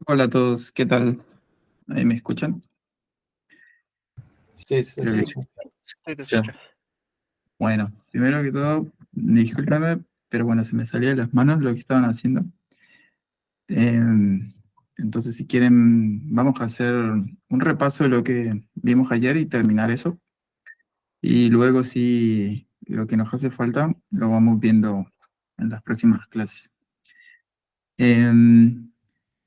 Hola a todos, ¿qué tal? ¿Ahí me escuchan? Sí, se Creo que escucha. Sí, te ya. escucho. Bueno, primero que todo, discúlpame, pero bueno, se me salía de las manos lo que estaban haciendo. Entonces, si quieren, vamos a hacer un repaso de lo que vimos ayer y terminar eso. Y luego, si lo que nos hace falta, lo vamos viendo en las próximas clases.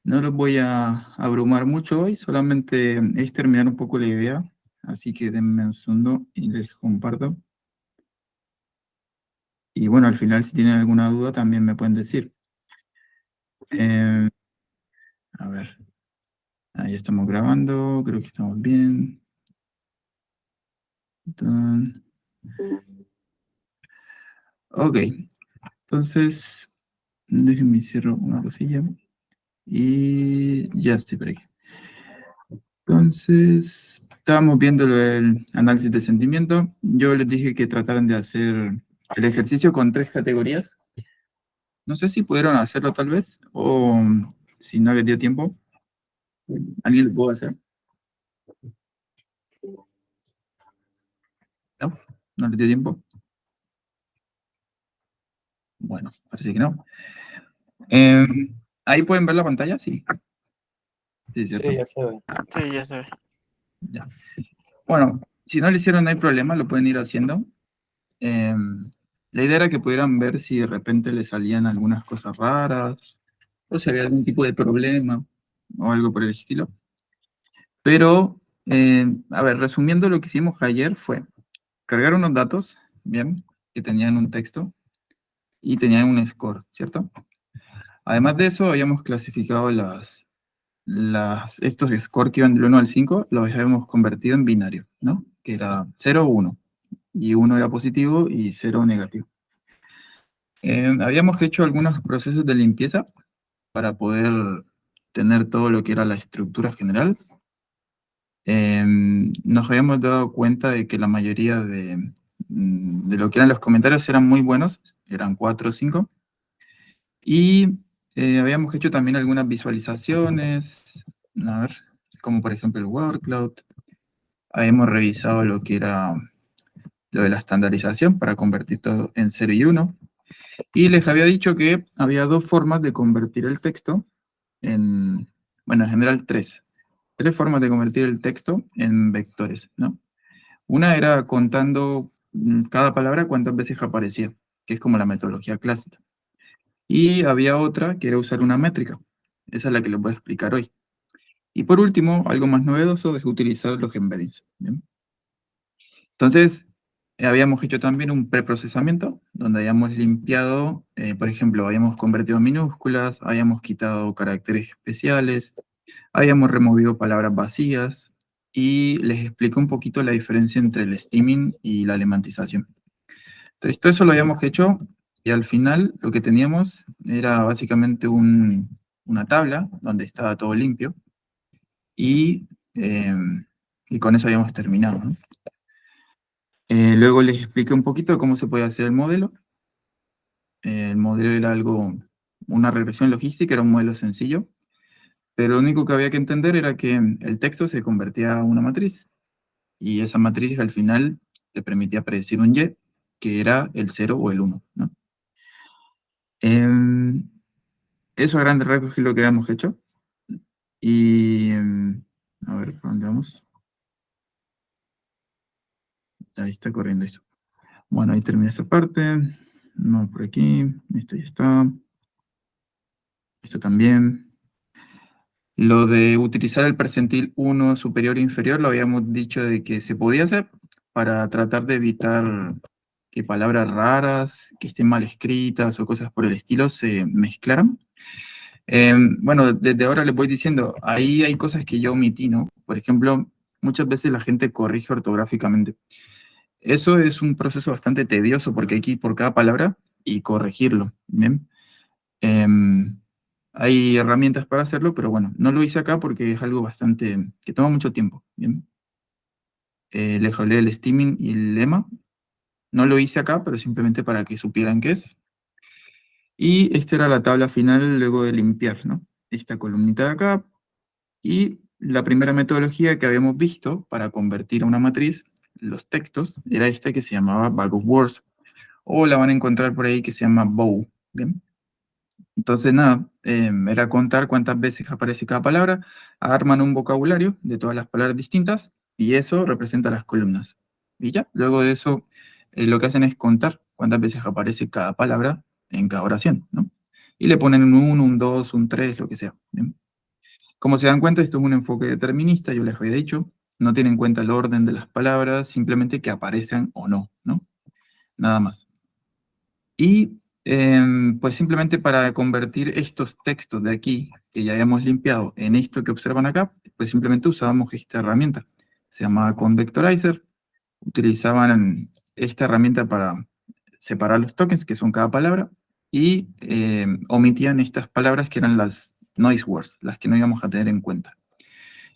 No los voy a abrumar mucho hoy, solamente es terminar un poco la idea. Así que denme un segundo y les comparto. Y bueno, al final, si tienen alguna duda, también me pueden decir. Eh, a ver, ahí estamos grabando, creo que estamos bien. Ok, entonces, déjenme cierro una cosilla. Y ya estoy por aquí. Entonces, estábamos viendo el análisis de sentimiento. Yo les dije que trataran de hacer el ejercicio con 3 categorías. No sé si pudieron hacerlo tal vez, o si no les dio tiempo. ¿Alguien lo pudo hacer? ¿No? ¿No les dio tiempo? Bueno, parece que no. ¿Ahí pueden ver la pantalla? Sí. Sí, ¿cierto? Sí, ya se ve. Sí, ya se ve. Ya. Bueno, si no lo hicieron, no hay problema, lo pueden ir haciendo. La idea era que pudieran ver si de repente les salían algunas cosas raras, o si había algún tipo de problema, o algo por el estilo. Pero, a ver, resumiendo lo que hicimos ayer fue cargar unos datos, bien, que tenían un texto, y tenían un score, ¿cierto? Además de eso, habíamos clasificado estos scores que iban del 1 al 5, los habíamos convertido en binario, ¿no? Que era 0 o 1, y 1 era positivo y 0 negativo. Habíamos hecho algunos procesos de limpieza para poder tener todo lo que era la estructura general. Nos habíamos dado cuenta de que la mayoría de lo que eran los comentarios eran muy buenos, eran 4 o 5, y habíamos hecho también algunas visualizaciones, a ver, como por ejemplo el word cloud. Habíamos revisado lo que era lo de la estandarización para convertir todo en 0 y 1. Y les había dicho que había 2 formas de convertir el texto bueno, en general 3. 3 formas de convertir el texto en vectores, ¿no? Una era contando cada palabra cuántas veces aparecía, que es como la metodología clásica. Y había otra que era usar una métrica. Esa es la que les voy a explicar hoy. Y por último, algo más novedoso es utilizar los embeddings. ¿Bien? Entonces, habíamos hecho también un preprocesamiento, donde habíamos limpiado, por ejemplo, habíamos convertido minúsculas, habíamos quitado caracteres especiales, habíamos removido palabras vacías, y les explico un poquito la diferencia entre el steaming y la alemantización. Entonces, todo eso lo habíamos hecho, y al final lo que teníamos era básicamente una tabla donde estaba todo limpio, y, eh, y con eso habíamos terminado, ¿no? Luego les expliqué un poquito cómo se puede hacer el modelo. El modelo era una regresión logística, era un modelo sencillo, pero lo único que había que entender era que el texto se convertía a una matriz, y esa matriz al final te permitía predecir un Y, que era el 0 o el 1, ¿no? Eso a grandes rasgos es lo que habíamos hecho. Y, a ver, ¿por dónde vamos? Ahí está corriendo esto. Bueno, ahí termina esta parte. No, por aquí. Esto ya está. Esto también. Lo de utilizar el percentil 1 superior e inferior, lo habíamos dicho de que se podía hacer para tratar de evitar que palabras raras, que estén mal escritas o cosas por el estilo se mezclaran. Bueno, desde ahora les voy diciendo, ahí hay cosas que yo omití, ¿no? Por ejemplo, muchas veces la gente corrige ortográficamente. Eso es un proceso bastante tedioso porque hay que ir por cada palabra y corregirlo, ¿bien? Hay herramientas para hacerlo, pero bueno, no lo hice acá porque es algo que toma mucho tiempo, ¿bien? Les hablé del steaming y el lema. No lo hice acá, pero simplemente para que supieran qué es. Y esta era la tabla final luego de limpiar, ¿no? esta columnita de acá, y la primera metodología que habíamos visto para convertir a una matriz los textos era esta que se llamaba Bag of Words, o la van a encontrar por ahí que se llama Bow, ¿bien? Entonces, nada, era contar cuántas veces aparece cada palabra, arman un vocabulario de todas las palabras distintas, y eso representa las columnas. Y ya, luego de eso, lo que hacen es contar cuántas veces aparece cada palabra en cada oración, ¿no? Y le ponen un 1, un 2, un 3, lo que sea, ¿bien? Como se dan cuenta, esto es un enfoque determinista, yo les había dicho, no tiene en cuenta el orden de las palabras, simplemente que aparezcan o no, ¿no? Nada más. Y pues simplemente para convertir estos textos de aquí, que ya habíamos limpiado, en esto que observan acá, pues simplemente usábamos esta herramienta. Se llamaba Convectorizer. Utilizaban esta herramienta para separar los tokens, que son cada palabra, y omitían estas palabras que eran las noise words, las que no íbamos a tener en cuenta.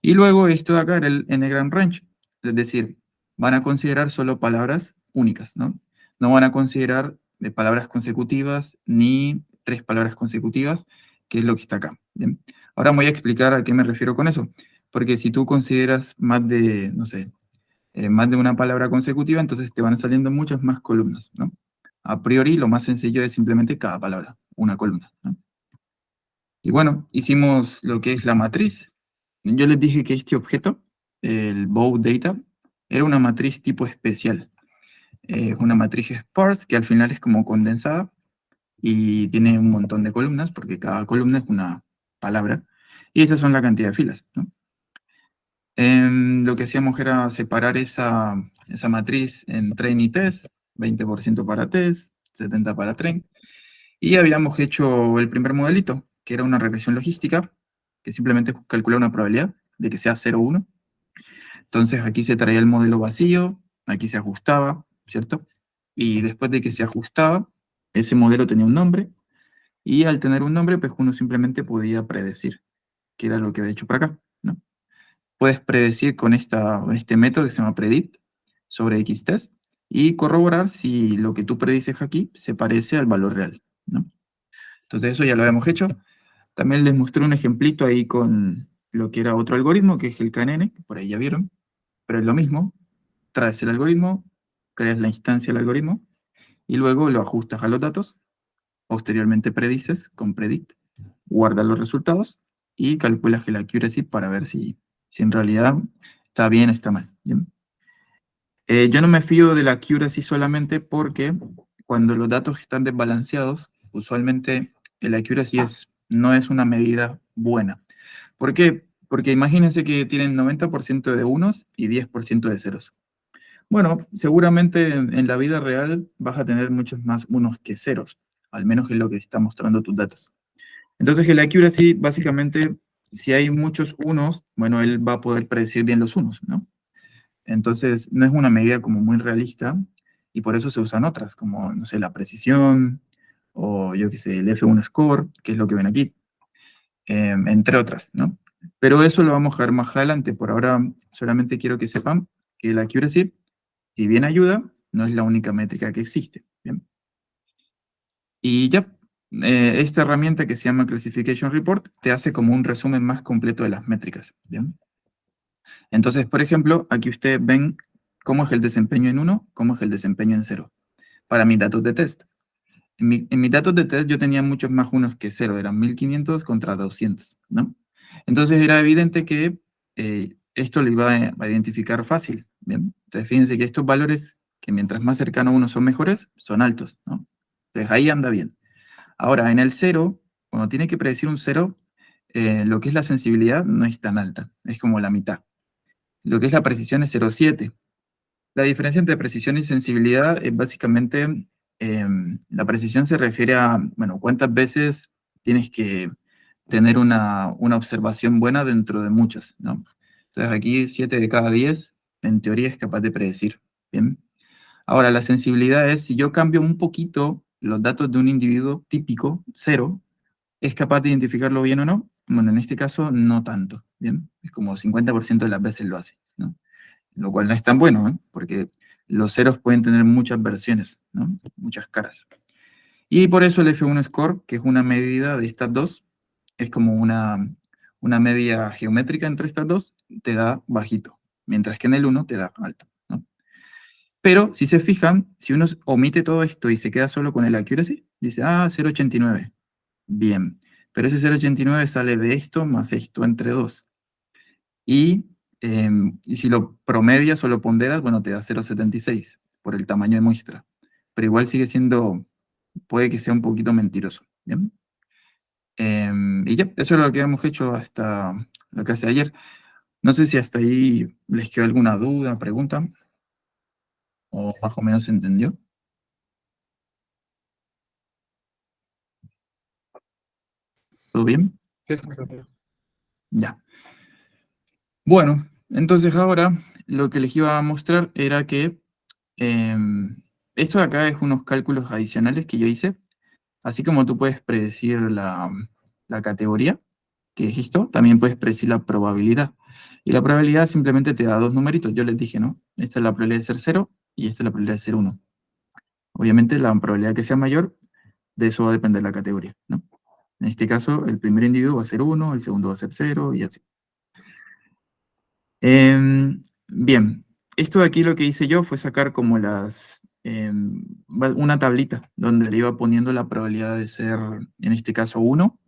Y luego esto de acá era el Ngram Range, es decir, van a considerar solo palabras únicas, ¿no? No van a considerar palabras consecutivas ni tres palabras consecutivas, que es lo que está acá. Bien. Ahora voy a explicar a qué me refiero con eso, porque si tú consideras más de, no sé, más de una palabra consecutiva, entonces te van saliendo muchas más columnas, ¿no? A priori, lo más sencillo es simplemente cada palabra, una columna, ¿no? Y bueno, hicimos lo que es la matriz. Yo les dije que este objeto, el bow data, era una matriz tipo especial. Es una matriz sparse que al final es como condensada y tiene un montón de columnas porque cada columna es una palabra. Y estas son la cantidad de filas, ¿no? Lo que hacíamos era separar esa matriz en train y test, 20% para test, 70% para train. Y habíamos hecho el primer modelito, que era una regresión logística, que simplemente calcula una probabilidad de que sea 0 o 1. Entonces aquí se traía el modelo vacío, aquí se ajustaba, ¿cierto? Y después de que se ajustaba, ese modelo tenía un nombre, y al tener un nombre, pues uno simplemente podía predecir, que era lo que había hecho por acá, ¿no? Puedes predecir con este método que se llama predict sobre X-test y corroborar si lo que tú predices aquí se parece al valor real, ¿no? Entonces eso ya lo habíamos hecho. También les mostré un ejemplito ahí con lo que era otro algoritmo, que es el KNN, que por ahí ya vieron, pero es lo mismo. Traes el algoritmo, creas la instancia del algoritmo, y luego lo ajustas a los datos. Posteriormente predices con predict, guardas los resultados y calculas el accuracy para ver si en realidad está bien o está mal. ¿Bien? Yo no me fío de la accuracy solamente porque cuando los datos están desbalanceados, usualmente el accuracy no es una medida buena. ¿Por qué? Porque imagínense que tienen 90% de unos y 10% de ceros. Bueno, seguramente en la vida real vas a tener muchos más unos que ceros, al menos es lo que está mostrando tus datos. Entonces el accuracy, básicamente, si hay muchos unos, bueno, él va a poder predecir bien los unos, ¿no? Entonces no es una medida como muy realista y por eso se usan otras, como, no sé, la precisión o yo qué sé, el F1 score, que es lo que ven aquí, entre otras, ¿no? Pero eso lo vamos a ver más adelante. Por ahora solamente quiero que sepan que la accuracy, si bien ayuda, no es la única métrica que existe. ¿Bien? Y ya, esta herramienta que se llama Classification Report te hace como un resumen más completo de las métricas. ¿Bien? Entonces, por ejemplo, aquí ustedes ven cómo es el desempeño en 1, cómo es el desempeño en 0, para mis datos de test. En mis datos de test yo tenía muchos más unos que 0, eran 1500 contra 200, ¿no? Entonces era evidente que esto lo iba a identificar fácil, ¿bien? Entonces fíjense que estos valores, que mientras más cercano a uno son mejores, son altos, ¿no? Entonces ahí anda bien. Ahora, en el 0, cuando tiene que predecir un 0, lo que es la sensibilidad no es tan alta, es como la mitad. Lo que es la precisión es 0,7. La diferencia entre precisión y sensibilidad es básicamente, la precisión se refiere a, bueno, cuántas veces tienes que tener una observación buena dentro de muchas, ¿no? Entonces aquí 7 de cada 10, en teoría es capaz de predecir, ¿bien? Ahora, la sensibilidad es, si yo cambio un poquito los datos de un individuo típico, 0, ¿es capaz de identificarlo bien o no? Bueno, en este caso, no tanto, ¿bien? Es como 50% de las veces lo hace, ¿no? Lo cual no es tan bueno, ¿eh? Porque los ceros pueden tener muchas versiones, ¿no? Muchas caras. Y por eso el F1 score, que es una medida de estas dos, es como una media geométrica entre estas dos, te da bajito, mientras que en el 1 te da alto, ¿no? Pero si se fijan, si uno omite todo esto y se queda solo con el accuracy, dice, 0,89. Bien, pero ese 0,89 sale de esto más esto entre 2. Y si lo promedias o lo ponderas, bueno, te da 0,76 por el tamaño de muestra. Pero igual sigue siendo, puede que sea un poquito mentiroso. ¿Bien? Y ya, eso es lo que hemos hecho hasta la clase de ayer. No sé si hasta ahí les quedó alguna duda, pregunta, o más o menos se entendió. ¿Todo bien? Sí, sí, sí. Ya. Bueno, entonces ahora lo que les iba a mostrar era que esto de acá es unos cálculos adicionales que yo hice. Así como tú puedes predecir la categoría, que es esto, también puedes predecir la probabilidad. Y la probabilidad simplemente te da dos numeritos. Yo les dije, ¿no? Esta es la probabilidad de ser 0 y esta es la probabilidad de ser 1. Obviamente la probabilidad que sea mayor, de eso va a depender la categoría, ¿no? En este caso, el primer individuo va a ser 1, el segundo va a ser 0 y así. Bien, esto de aquí lo que hice yo fue sacar como una tablita donde le iba poniendo la probabilidad de ser, en este caso, 1.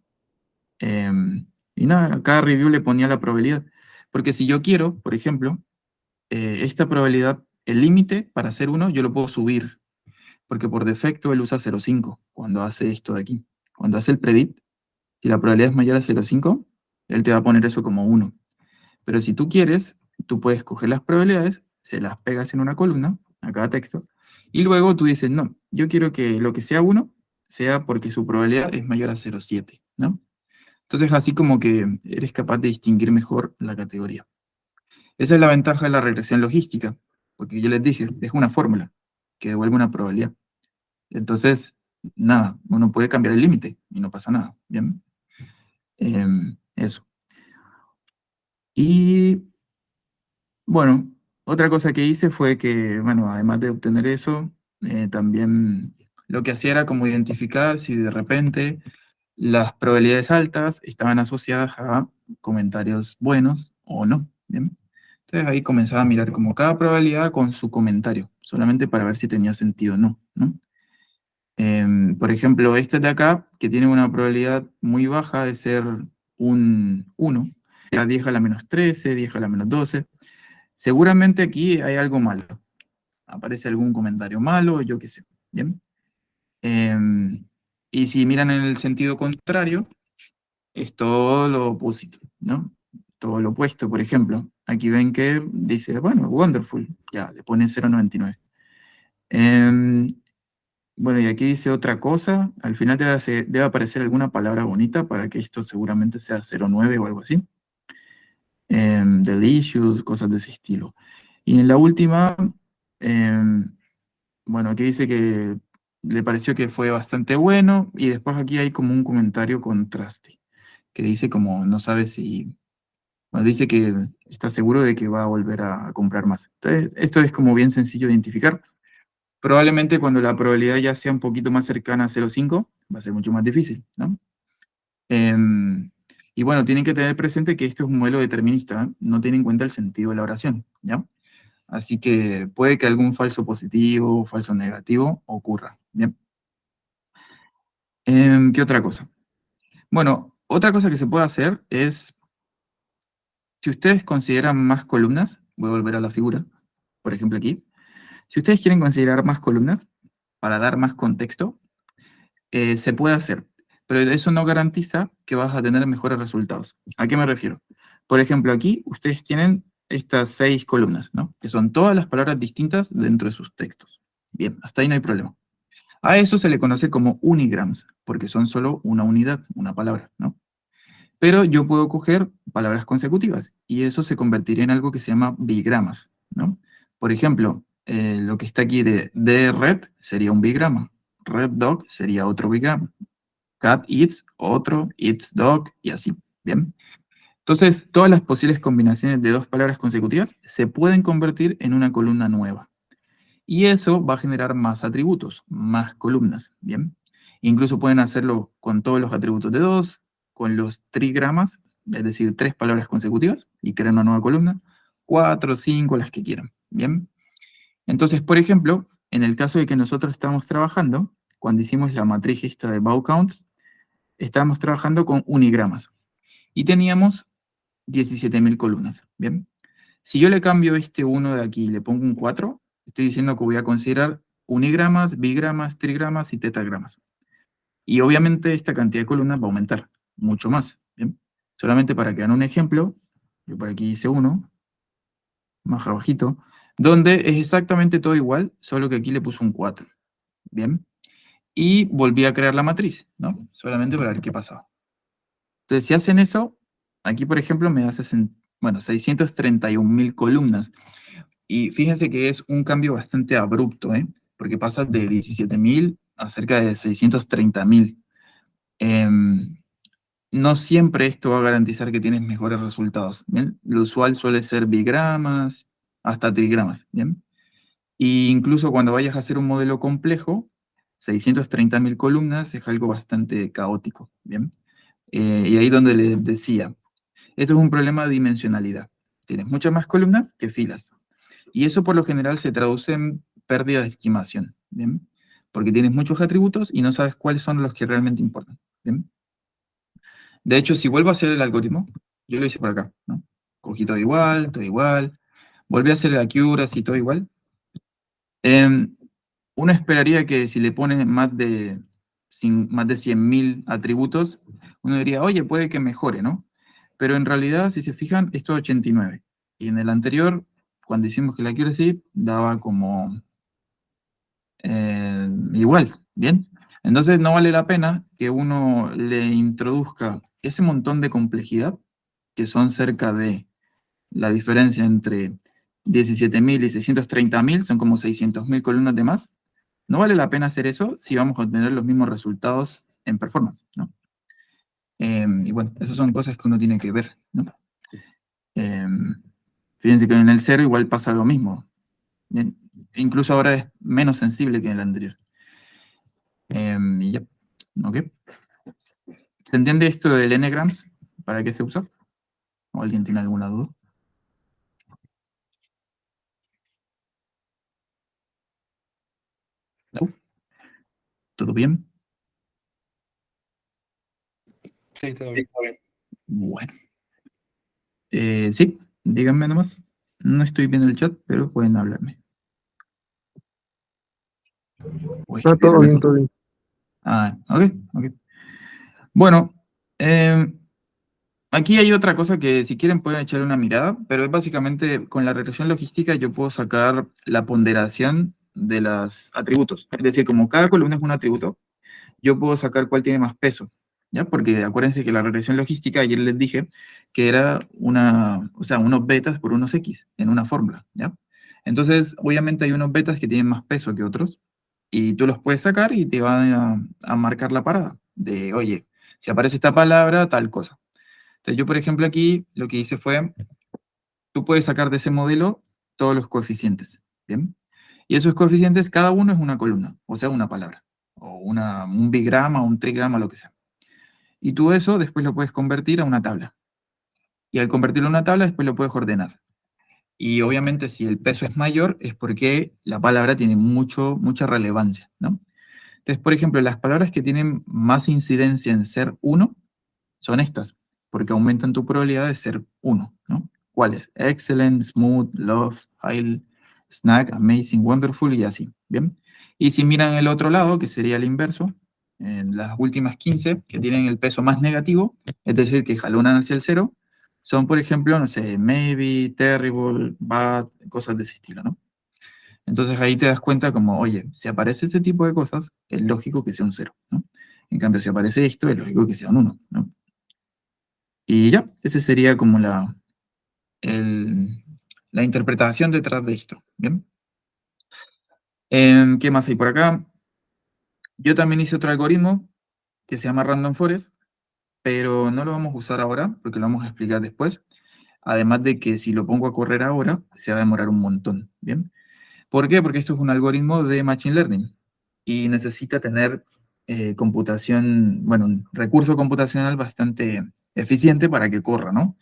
Y nada, a cada review le ponía la probabilidad. Porque si yo quiero, por ejemplo, esta probabilidad, el límite para hacer 1, yo lo puedo subir. Porque por defecto él usa 0,5 cuando hace esto de aquí. Cuando hace el predict, si la probabilidad es mayor a 0,5, él te va a poner eso como 1. Pero si tú quieres, tú puedes coger las probabilidades, se las pegas en una columna, a cada texto, y luego tú dices, no, yo quiero que lo que sea 1 sea porque su probabilidad es mayor a 0,7, ¿no? Entonces, así como que eres capaz de distinguir mejor la categoría. Esa es la ventaja de la regresión logística, porque yo les dije, es una fórmula que devuelve una probabilidad. Entonces, nada, uno puede cambiar el límite y no pasa nada, ¿bien? Eso. Y, bueno, otra cosa que hice fue que, bueno, además de obtener eso, también lo que hacía era como identificar si de repente las probabilidades altas estaban asociadas a comentarios buenos o no. ¿Bien? Entonces ahí comenzaba a mirar como cada probabilidad con su comentario, solamente para ver si tenía sentido o no, ¿no? Por ejemplo, este de acá, que tiene una probabilidad muy baja de ser un 1, a 10 a la menos 13, 10 a la menos 12, seguramente aquí hay algo malo. Aparece algún comentario malo, yo qué sé. ¿Bien? Y si miran en el sentido contrario, es todo lo opuesto, ¿no? Todo lo opuesto, por ejemplo. Aquí ven que dice, bueno, wonderful, ya, le pone 0,99. Bueno, y aquí dice otra cosa, al final debe aparecer alguna palabra bonita para que esto seguramente sea 0,9 o algo así. Delicious, cosas de ese estilo. Y en la última, bueno, aquí dice que le pareció que fue bastante bueno, y después aquí hay como un comentario contraste, que dice como, no sabe si, bueno, dice que está seguro de que va a volver a comprar más. Entonces, esto es como bien sencillo de identificar. Probablemente cuando la probabilidad ya sea un poquito más cercana a 0,5, va a ser mucho más difícil, ¿no? Y bueno, tienen que tener presente que esto es un modelo determinista, ¿eh? No tiene en cuenta el sentido de la oración, ¿ya? Así que puede que algún falso positivo o falso negativo ocurra, ¿bien? ¿Qué otra cosa? Bueno, otra cosa que se puede hacer es, si ustedes consideran más columnas, voy a volver a la figura, por ejemplo aquí, si ustedes quieren considerar más columnas para dar más contexto, se puede hacer, pero eso no garantiza que vas a tener mejores resultados. ¿A qué me refiero? Por ejemplo, aquí ustedes tienen estas 6 columnas, ¿no? Que son todas las palabras distintas dentro de sus textos. Bien, hasta ahí no hay problema. A eso se le conoce como unigrams, porque son solo una unidad, una palabra, ¿no? Pero yo puedo coger palabras consecutivas y eso se convertiría en algo que se llama bigramas, ¿no? Por ejemplo, lo que está aquí de red sería un bigrama, red dog sería otro bigrama, cat eats otro, eats dog y así, ¿bien? Entonces, todas las posibles combinaciones de dos palabras consecutivas se pueden convertir en una columna nueva. Y eso va a generar más atributos, más columnas, ¿bien? Incluso pueden hacerlo con todos los atributos de 2, con los trigramas, es decir, 3 palabras consecutivas, y crean una nueva columna, 4, 5, las que quieran, ¿bien? Entonces, por ejemplo, en el caso de que nosotros estamos trabajando, cuando hicimos la matriz esta de bow counts, estábamos trabajando con unigramas, y teníamos 17.000 columnas, ¿bien? Si yo le cambio este 1 de aquí y le pongo un 4, estoy diciendo que voy a considerar unigramas, bigramas, trigramas y tetragramas. Y obviamente esta cantidad de columnas va a aumentar mucho más, ¿bien? Solamente para que hagan un ejemplo, yo por aquí hice uno, más abajito, donde es exactamente todo igual, solo que aquí le puse un 4, ¿bien? Y volví a crear la matriz, ¿no? Solamente para ver qué pasaba. Entonces, si hacen eso, aquí por ejemplo me da 631.000 columnas. Y fíjense que es un cambio bastante abrupto, ¿eh? Porque pasa de 17.000 a cerca de 630.000. No siempre esto va a garantizar que tienes mejores resultados, ¿bien? Lo usual suele ser bigramas, hasta trigramas, ¿bien? Y incluso cuando vayas a hacer un modelo complejo, 630.000 columnas es algo bastante caótico, ¿bien? Y ahí donde les decía, esto es un problema de dimensionalidad. Tienes muchas más columnas que filas. Y eso por lo general se traduce en pérdida de estimación, ¿bien? Porque tienes muchos atributos y no sabes cuáles son los que realmente importan, ¿bien? De hecho, si vuelvo a hacer el algoritmo, yo lo hice por acá, ¿no? Cogí todo igual, volví a hacer el accuracy, todo igual. Uno esperaría que si le pones más de 100.000 atributos, uno diría, oye, puede que mejore, ¿no? Pero en realidad, si se fijan, esto es 89. Y en el anterior, cuando hicimos que la accuracy, daba como igual, ¿bien? Entonces no vale la pena que uno le introduzca ese montón de complejidad, que son cerca de la diferencia entre 17.000 y 630.000, son como 600.000 columnas de más. No vale la pena hacer eso si vamos a obtener los mismos resultados en performance, ¿no? Y bueno, esas son cosas que uno tiene que ver, ¿no? Fíjense que en el cero igual pasa lo mismo. Bien, incluso ahora es menos sensible que en el anterior. Y ya, ¿ok? ¿Se entiende esto del n-grams? ¿Para qué se usa? ¿O alguien tiene alguna duda? ¿No? ¿Todo bien? Sí, todo Sí, bien. está bien. Bueno. Sí, díganme nomás. No estoy viendo el chat, pero pueden hablarme. Uy, Ah, todo bien, todo bien. ok, ok. Bueno, aquí hay otra cosa que si quieren pueden echar una mirada, pero es básicamente con la regresión logística yo puedo sacar la ponderación de los atributos. Es decir, como cada columna es un atributo, yo puedo sacar cuál tiene más peso, ¿ya? Porque acuérdense que la regresión logística, ayer les dije que era o sea, unos betas por unos X en una fórmula, ¿ya? Entonces, obviamente hay unos betas que tienen más peso que otros, y tú los puedes sacar y te van a marcar la parada de, oye, si aparece esta palabra, tal cosa. Entonces, yo, por ejemplo, aquí lo que hice fue, tú puedes sacar de ese modelo todos los coeficientes, ¿bien? Y esos coeficientes, cada uno es una columna, o sea, una palabra, o un bigrama, un trigrama, lo que sea. Y tú eso después lo puedes convertir a una tabla. Y al convertirlo a una tabla, después lo puedes ordenar. Y obviamente, si el peso es mayor, es porque la palabra tiene mucha relevancia, ¿no? Entonces, por ejemplo, las palabras que tienen más incidencia en ser uno son estas, porque aumentan tu probabilidad de ser uno, ¿no? ¿Cuáles? Excellent, smooth, love, high, snack, amazing, wonderful y así, ¿bien? Y si miran el otro lado, que sería el inverso, en las últimas 15, que tienen el peso más negativo, es decir, que jalonan hacia el cero, son, por ejemplo, no sé, maybe, terrible, bad, cosas de ese estilo, ¿no? Entonces ahí te das cuenta como, oye, si aparece ese tipo de cosas, es lógico que sea un cero, ¿no? En cambio, si aparece esto, es lógico que sea un uno, ¿no? Y ya, ese sería como la interpretación detrás de esto, ¿bien? ¿Qué más hay por acá? Yo también hice otro algoritmo que se llama Random Forest, pero no lo vamos a usar ahora, porque lo vamos a explicar después. Además de que si lo pongo a correr ahora, se va a demorar un montón, ¿bien? ¿Por qué? Porque esto es un algoritmo de Machine Learning y necesita tener computación, bueno, un recurso computacional bastante eficiente para que corra, ¿no?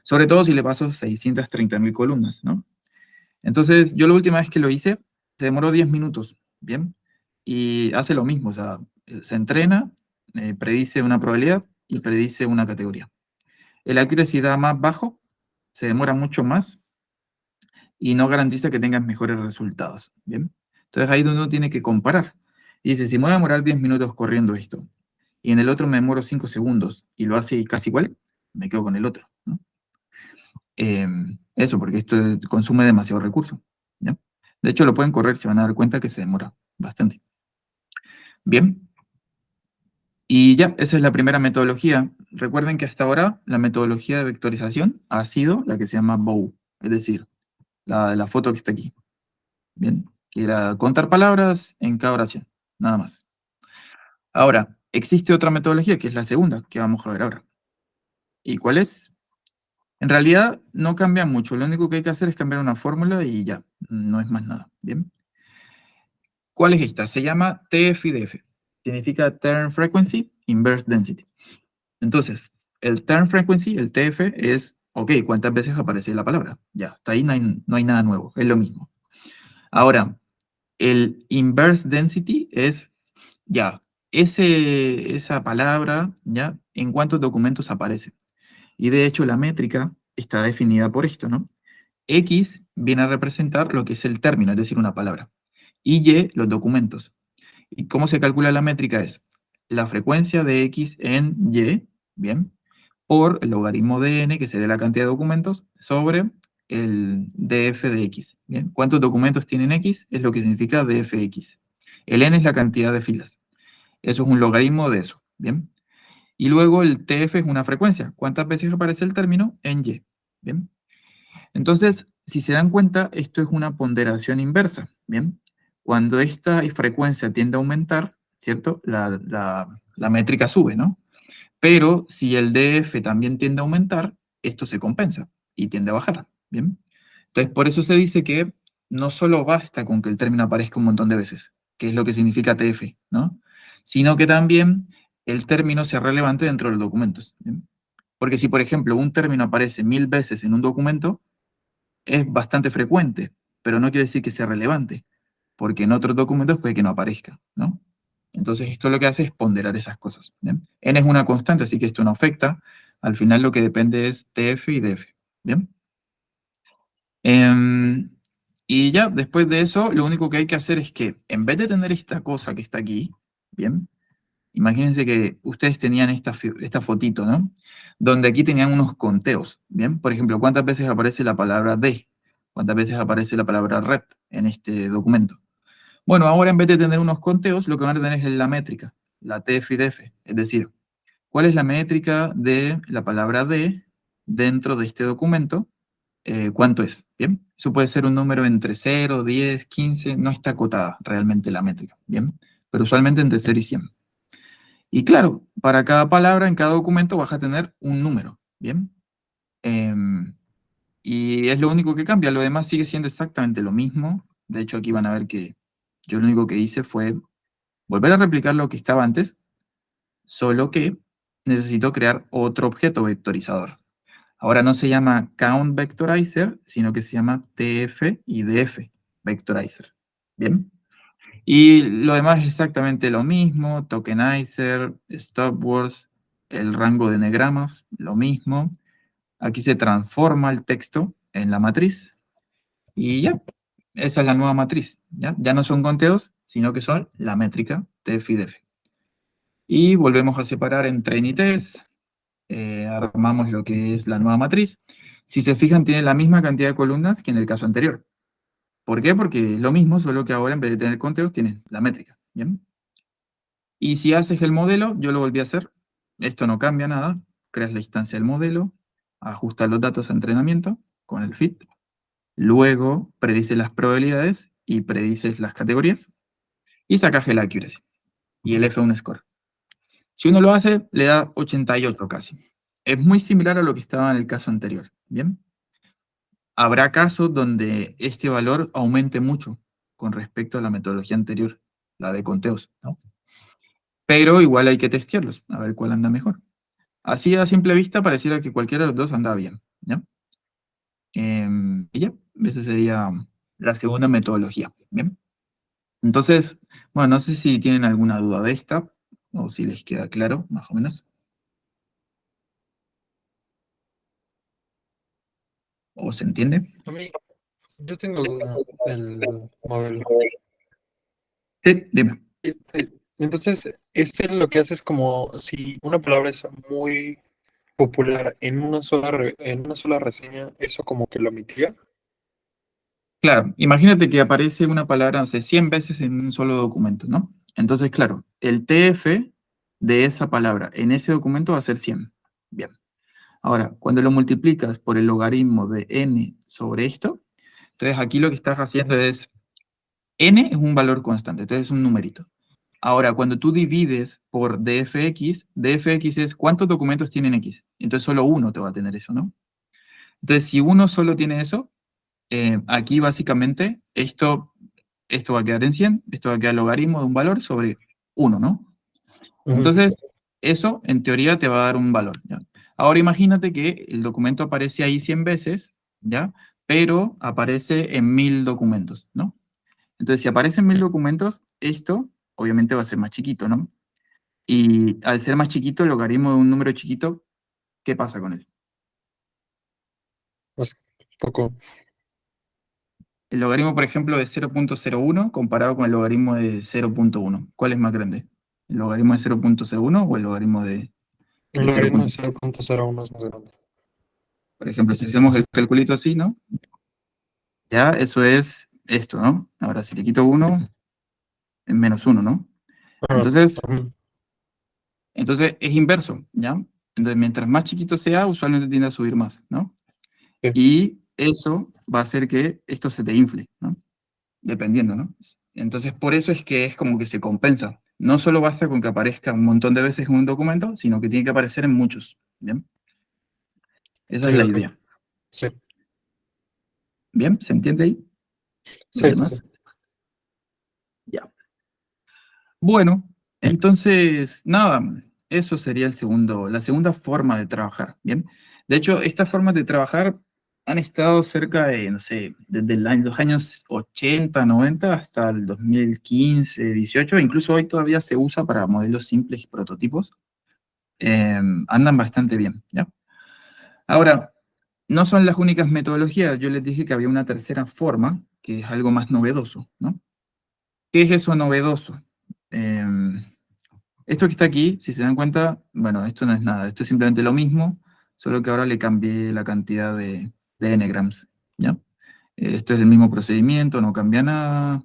Sobre todo si le paso 630.000 columnas, ¿no? Entonces, yo la última vez que lo hice, se demoró 10 minutos, ¿bien? Y hace lo mismo, o sea, se entrena, predice una probabilidad y predice una categoría. El accuracy da más bajo, se demora mucho más y no garantiza que tengas mejores resultados, ¿bien? Entonces ahí es donde uno tiene que comparar. Y dice, si me voy a demorar 10 minutos corriendo esto, y en el otro me demoro 5 segundos, y lo hace casi igual, me quedo con el otro, ¿no? Eso, porque esto consume demasiado recurso, ¿ya? De hecho, lo pueden correr, se van a dar cuenta que se demora bastante. Bien, y ya, esa es la primera metodología. Recuerden que hasta ahora la metodología de vectorización ha sido la que se llama BOW, es decir, la foto que está aquí. Bien, que era contar palabras en cada oración, nada más. Ahora, existe otra metodología que es la segunda, que vamos a ver ahora. ¿Y cuál es? En realidad no cambia mucho, lo único que hay que hacer es cambiar una fórmula y ya, no es más nada. Bien. ¿Cuál es esta? Se llama TF-IDF. Significa Term Frequency Inverse Density. Entonces, el Term Frequency, el TF, es, ok, ¿cuántas veces aparece la palabra? Ya, hasta ahí no hay nada nuevo, es lo mismo. Ahora, el Inverse Density es, ya, esa palabra, ya, ¿en cuántos documentos aparece? Y de hecho la métrica está definida por esto, ¿no? X viene a representar lo que es el término, es decir, una palabra. Y Y, los documentos. ¿Y cómo se calcula la métrica? Es la frecuencia de X en Y, ¿bien? Por el logaritmo de N, que sería la cantidad de documentos, sobre el DF de X, ¿bien? ¿Cuántos documentos tienen X? Es lo que significa DFX. El N es la cantidad de filas. Eso es un logaritmo de eso, ¿bien? Y luego el TF es una frecuencia. ¿Cuántas veces aparece el término? En Y, ¿bien? Entonces, si se dan cuenta, esto es una ponderación inversa, ¿bien? Cuando esta frecuencia tiende a aumentar, ¿cierto? La métrica sube, ¿no? Pero si el DF también tiende a aumentar, esto se compensa y tiende a bajar, ¿bien? Entonces, por eso se dice que no solo basta con que el término aparezca un montón de veces, que es lo que significa TF, ¿no? Sino que también el término sea relevante dentro de los documentos, ¿bien? Porque si, por ejemplo, un término aparece 1000 veces en un documento, es bastante frecuente, pero no quiere decir que sea relevante, porque en otros documentos puede que no aparezca, ¿no? Entonces esto lo que hace es ponderar esas cosas, ¿bien? N es una constante, así que esto no afecta. Al final lo que depende es TF y DF, ¿bien? Em, y ya, después de eso, lo único que hay que hacer es que, en vez de tener esta cosa que está aquí, ¿bien? Imagínense que ustedes tenían esta fotito, ¿no? Donde aquí tenían unos conteos, ¿bien? Por ejemplo, ¿cuántas veces aparece la palabra de? ¿Cuántas veces aparece la palabra red en este documento? Bueno, ahora en vez de tener unos conteos, lo que van a tener es la métrica, la TF y DF. Es decir, ¿cuál es la métrica de la palabra de dentro de este documento? ¿Cuánto es? ¿Bien? Eso puede ser un número entre 0, 10, 15, no está acotada realmente la métrica, ¿bien? Pero usualmente entre 0 y 100. Y claro, para cada palabra en cada documento vas a tener un número, ¿bien? Em, y es lo único que cambia, lo demás sigue siendo exactamente lo mismo. De hecho, aquí van a ver que yo lo único que hice fue volver a replicar lo que estaba antes, solo que necesito crear otro objeto vectorizador. Ahora no se llama Count Vectorizer, sino que se llama TF y DF Vectorizer. ¿Bien? Y lo demás es exactamente lo mismo, tokenizer, stopwords, el rango de enegramas, lo mismo. Aquí se transforma el texto en la matriz y ya, esa es la nueva matriz. Ya no son conteos, sino que son la métrica TF y DF. Y volvemos a separar en train y test, armamos lo que es la nueva matriz. Si se fijan, tiene la misma cantidad de columnas que en el caso anterior. ¿Por qué? Porque es lo mismo, solo que ahora en vez de tener conteos, tienes la métrica. ¿Bien? Y si haces el modelo, yo lo volví a hacer. Esto no cambia nada. Creas la instancia del modelo, ajustas los datos a entrenamiento con el fit. Luego predices las probabilidades y predices las categorías. Y sacas el accuracy y el F1 score. Si uno lo hace, le da 88 casi. Es muy similar a lo que estaba en el caso anterior. ¿Bien? Habrá casos donde este valor aumente mucho con respecto a la metodología anterior, la de conteos, ¿no? pero igual hay que testearlos, a ver cuál anda mejor. Así a simple vista pareciera que cualquiera de los dos anda bien, ¿ya? Y ya, esa sería la segunda metodología, ¿bien? Entonces, bueno, no sé si tienen alguna duda de esta, o si les queda claro, más o menos, o se entiende. A mí, yo tengo duda del modelo. Sí, dime. Entonces, lo que hace es como si una palabra es muy popular en en una sola reseña, eso como que lo mitiga. Claro, imagínate que aparece una palabra, no sé, 100 veces en un solo documento, ¿no? Entonces, claro, el TF de esa palabra en ese documento va a ser 100. Bien. Ahora, cuando lo multiplicas por el logaritmo de n sobre esto, entonces aquí lo que estás haciendo es, n es un valor constante, entonces es un numerito. Ahora, cuando tú divides por dfx es cuántos documentos tienen x. Entonces solo uno te va a tener eso, ¿no? Entonces, si uno solo tiene eso, aquí básicamente esto va a quedar en 100, esto va a quedar logaritmo de un valor sobre uno, ¿no? Ujú. Entonces, eso en teoría te va a dar un valor, ¿ya? Ahora imagínate que el documento aparece ahí 100 veces, ¿ya? Pero aparece en 1000 documentos, ¿no? Entonces, si aparecen 1000 documentos, esto obviamente va a ser más chiquito, ¿no? Y al ser más chiquito, el logaritmo de un número chiquito, ¿qué pasa con él? Más poco. El logaritmo, por ejemplo, de 0,01 comparado con el logaritmo de 0,1. ¿Cuál es más grande? ¿El logaritmo de 0,01 o el logaritmo El de 0? logaritmo de 0,01 es más grande. Por ejemplo, si hacemos el calculito así, ¿no? Ya, eso es esto, ¿no? Ahora, si le quito 1, es menos 1, ¿no? Ah, Entonces, ujú, es inverso, ¿ya? Entonces, mientras más chiquito sea, usualmente tiende a subir más, ¿no? sí, Y eso va a hacer que esto se te infle, ¿no? Dependiendo, ¿no? Entonces, por eso es que es como que se compensa. No solo basta con que aparezca un montón de veces en un documento, sino que tiene que aparecer en muchos, ¿bien? Esa es sí, la ok. idea. Sí, ¿Bien? ¿Se entiende ahí? ¿Los sí, sí, sí. demás? Ya. Bueno, entonces, nada, eso sería la segunda forma de trabajar, ¿bien? De hecho, estas formas de trabajar han estado cerca de, no sé, desde los años 80, 90 hasta el 2015, 18, incluso hoy todavía se usa para modelos simples y prototipos. Andan bastante bien, ¿ya? Ahora, no son las únicas metodologías, yo les dije que había una tercera forma, que es algo más novedoso, ¿no? ¿Qué es eso novedoso? Em, Esto que está aquí, si se dan cuenta, bueno, esto no es nada, esto es simplemente lo mismo, solo que ahora le cambié la cantidad de n-grams, ¿ya? Esto es el mismo procedimiento, no cambia nada,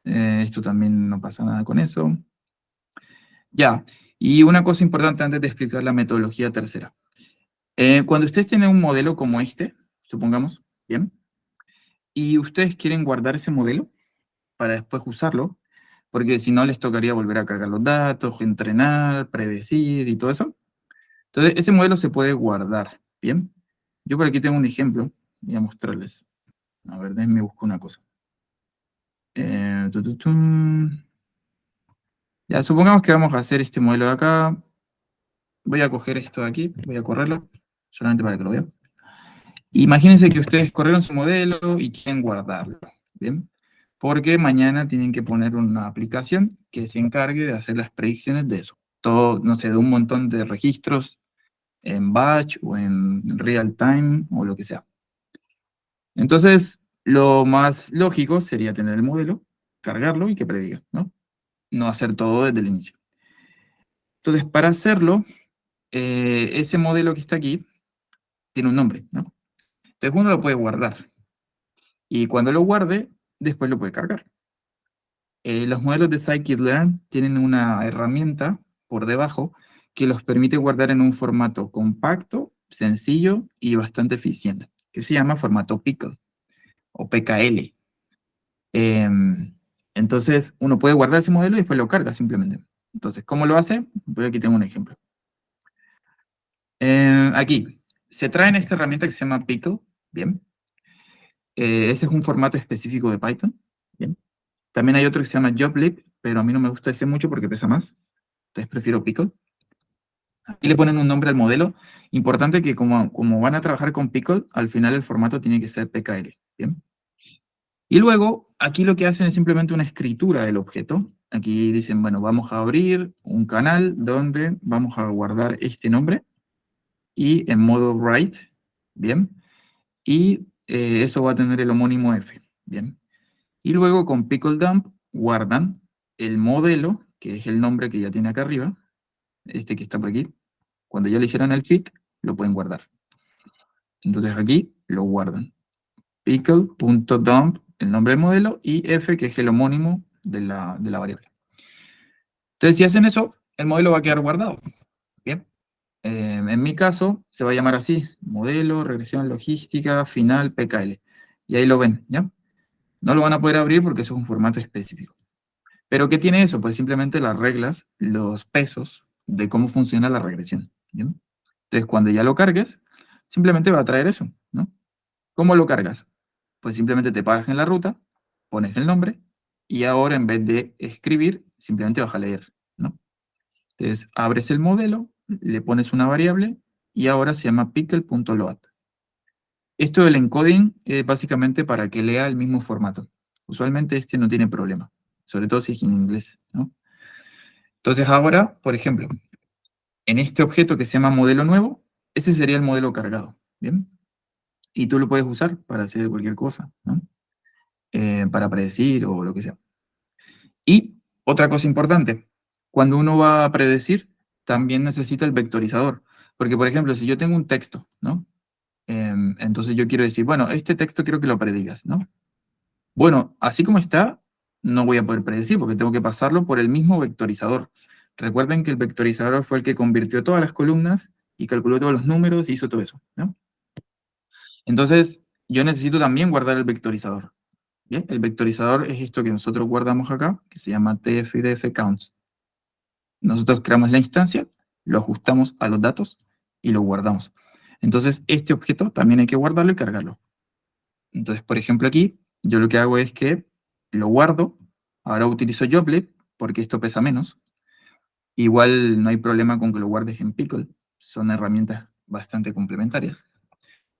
esto también no pasa nada con eso. Ya, y una cosa importante antes de explicar la metodología tercera. Cuando ustedes tienen un modelo como este, supongamos, ¿bien? Y ustedes quieren guardar ese modelo para después usarlo, porque si no les tocaría volver a cargar los datos, entrenar, predecir y todo eso. Entonces, ese modelo se puede guardar, ¿bien? Yo por aquí tengo un ejemplo, voy a mostrarles. A ver, déjenme buscar una cosa. Tum. Ya, supongamos que vamos a hacer este modelo de acá. Voy a coger esto de aquí, voy a correrlo, solamente para que lo vean. Imagínense que ustedes corrieron su modelo y quieren guardarlo, ¿bien? Porque mañana tienen que poner una aplicación que se encargue de hacer las predicciones de eso. Todo, no sé, de un montón de registros en batch o en real time o lo que sea. Entonces, lo más lógico sería tener el modelo, cargarlo y que prediga, ¿no? No hacer todo desde el inicio. Entonces, para hacerlo, ese modelo que está aquí tiene un nombre, ¿no? Entonces, uno lo puede guardar. Y cuando lo guarde, después lo puede cargar. Los modelos de scikit-learn tienen una herramienta por debajo que los permite guardar en un formato compacto, sencillo y bastante eficiente, que se llama formato Pickle o PKL. Em, entonces, uno puede guardar ese modelo y después lo carga simplemente. Entonces, ¿cómo lo hace? Por aquí tengo un ejemplo. Aquí, se trae en esta herramienta que se llama Pickle, ¿bien? Ese es un formato específico de Python, ¿bien? También hay otro que se llama Joblib, pero a mí no me gusta ese mucho porque pesa más. entonces prefiero Pickle. Aquí le ponen un nombre al modelo. Importante que como van a trabajar con Pickle, al final el formato tiene que ser PKL. ¿Bien? Y luego, aquí lo que hacen es simplemente una escritura del objeto. Aquí dicen, bueno, vamos a abrir un canal donde vamos a guardar este nombre y en modo write, ¿bien? Y eso va a tener el homónimo f, ¿bien? Y luego con pickle dump guardan el modelo, que es el nombre que ya tiene acá arriba, este que está por aquí. Cuando ya le hicieron el fit, lo pueden guardar. Entonces aquí lo guardan. Pickle.dump, el nombre del modelo, y f, que es el homónimo de la variable. Entonces, si hacen eso, el modelo va a quedar guardado. Bien. En mi caso, se va a llamar así: modelo, regresión logística, final, PKL. Y ahí lo ven, ¿ya? No lo van a poder abrir porque eso es un formato específico. ¿Pero qué tiene eso? Pues simplemente las reglas, los pesos de cómo funciona la regresión. ¿Bien? Entonces, cuando ya lo cargues, simplemente va a traer eso, ¿no? ¿Cómo lo cargas? Pues simplemente te paras en la ruta, pones el nombre, y ahora en vez de escribir, simplemente vas a leer, ¿no? Entonces, abres el modelo, le pones una variable, y ahora se llama pickle.load. Esto del encoding es básicamente para que lea el mismo formato. Usualmente este no tiene problema, sobre todo si es en inglés, ¿no? Entonces ahora, por ejemplo, en este objeto que se llama modelo nuevo, ese sería el modelo cargado, ¿bien? Y tú lo puedes usar para hacer cualquier cosa, ¿no? Para predecir o lo que sea. Y otra cosa importante, cuando uno va a predecir, también necesita el vectorizador. Porque, por ejemplo, si yo tengo un texto, ¿no? Entonces yo quiero decir, bueno, este texto quiero que lo predigas, ¿no? Bueno, así como está, no voy a poder predecir porque tengo que pasarlo por el mismo vectorizador. Recuerden que el vectorizador fue el que convirtió todas las columnas y calculó todos los números y hizo todo eso, ¿no? Entonces, yo necesito también guardar el vectorizador. ¿Bien? El vectorizador es esto que nosotros guardamos acá, que se llama tf-idf counts. Nosotros creamos la instancia, lo ajustamos a los datos y lo guardamos. Entonces, este objeto también hay que guardarlo y cargarlo. Entonces, por ejemplo, aquí, yo lo que hago es que lo guardo. Ahora utilizo Joblib, porque esto pesa menos. Igual no hay problema con que lo guardes en Pickle. Son herramientas bastante complementarias.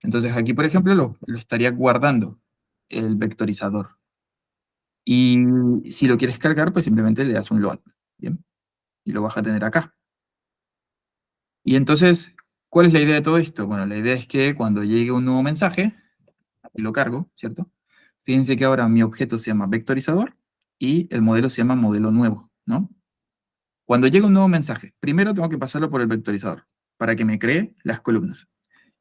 Entonces, aquí, por ejemplo, lo estaría guardando el vectorizador. Y si lo quieres cargar, pues simplemente le das un load. ¿Bien? Y lo vas a tener acá. Y entonces, ¿cuál es la idea de todo esto? Bueno, la idea es que cuando llegue un nuevo mensaje, lo cargo, ¿cierto? Fíjense que ahora mi objeto se llama vectorizador y el modelo se llama modelo nuevo, ¿no? Cuando llega un nuevo mensaje, primero tengo que pasarlo por el vectorizador para que me cree las columnas.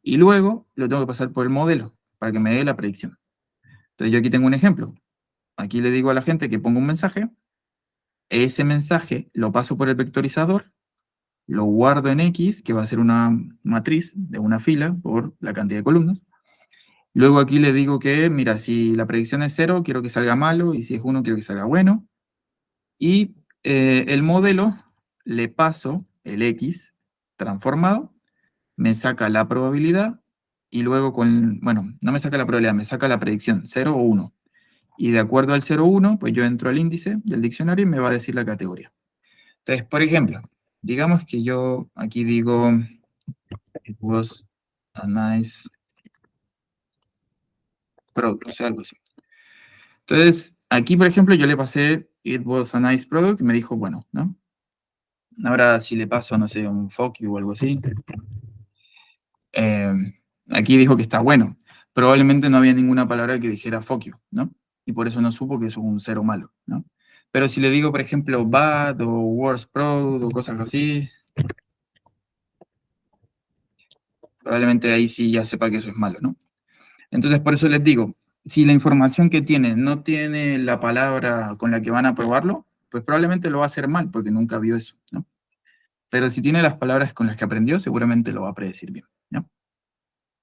Y luego lo tengo que pasar por el modelo para que me dé la predicción. Entonces yo aquí tengo un ejemplo. Aquí le digo a la gente que ponga un mensaje. Ese mensaje lo paso por el vectorizador, lo guardo en X, que va a ser una matriz de una fila por la cantidad de columnas. Luego aquí le digo que, mira, si la predicción es 0, quiero que salga malo, y si es 1, quiero que salga bueno. Y el modelo le paso el X transformado, me saca la probabilidad, y luego bueno, no me saca la probabilidad, me saca la predicción, 0 o 1. Y de acuerdo al 0 o 1, pues yo entro al índice del diccionario y me va a decir la categoría. Entonces, por ejemplo, digamos que yo aquí digo, it was a nice product, o sea, algo así. Entonces, aquí, por ejemplo, yo le pasé it was a nice product y me dijo, bueno, ¿no? Ahora, si le paso, no sé, un fuck you o algo así, eh, aquí dijo que está bueno. Probablemente no había ninguna palabra que dijera fuck you, ¿no? Y por eso no supo que eso es un cero malo, ¿no? Pero si le digo, por ejemplo, bad o worst product o cosas así, probablemente ahí sí ya sepa que eso es malo, ¿no? Entonces, por eso les digo, si la información que tiene no tiene la palabra con la que van a probarlo, pues probablemente lo va a hacer mal porque nunca vio eso, ¿no? Pero si tiene las palabras con las que aprendió, seguramente lo va a predecir bien, ¿no?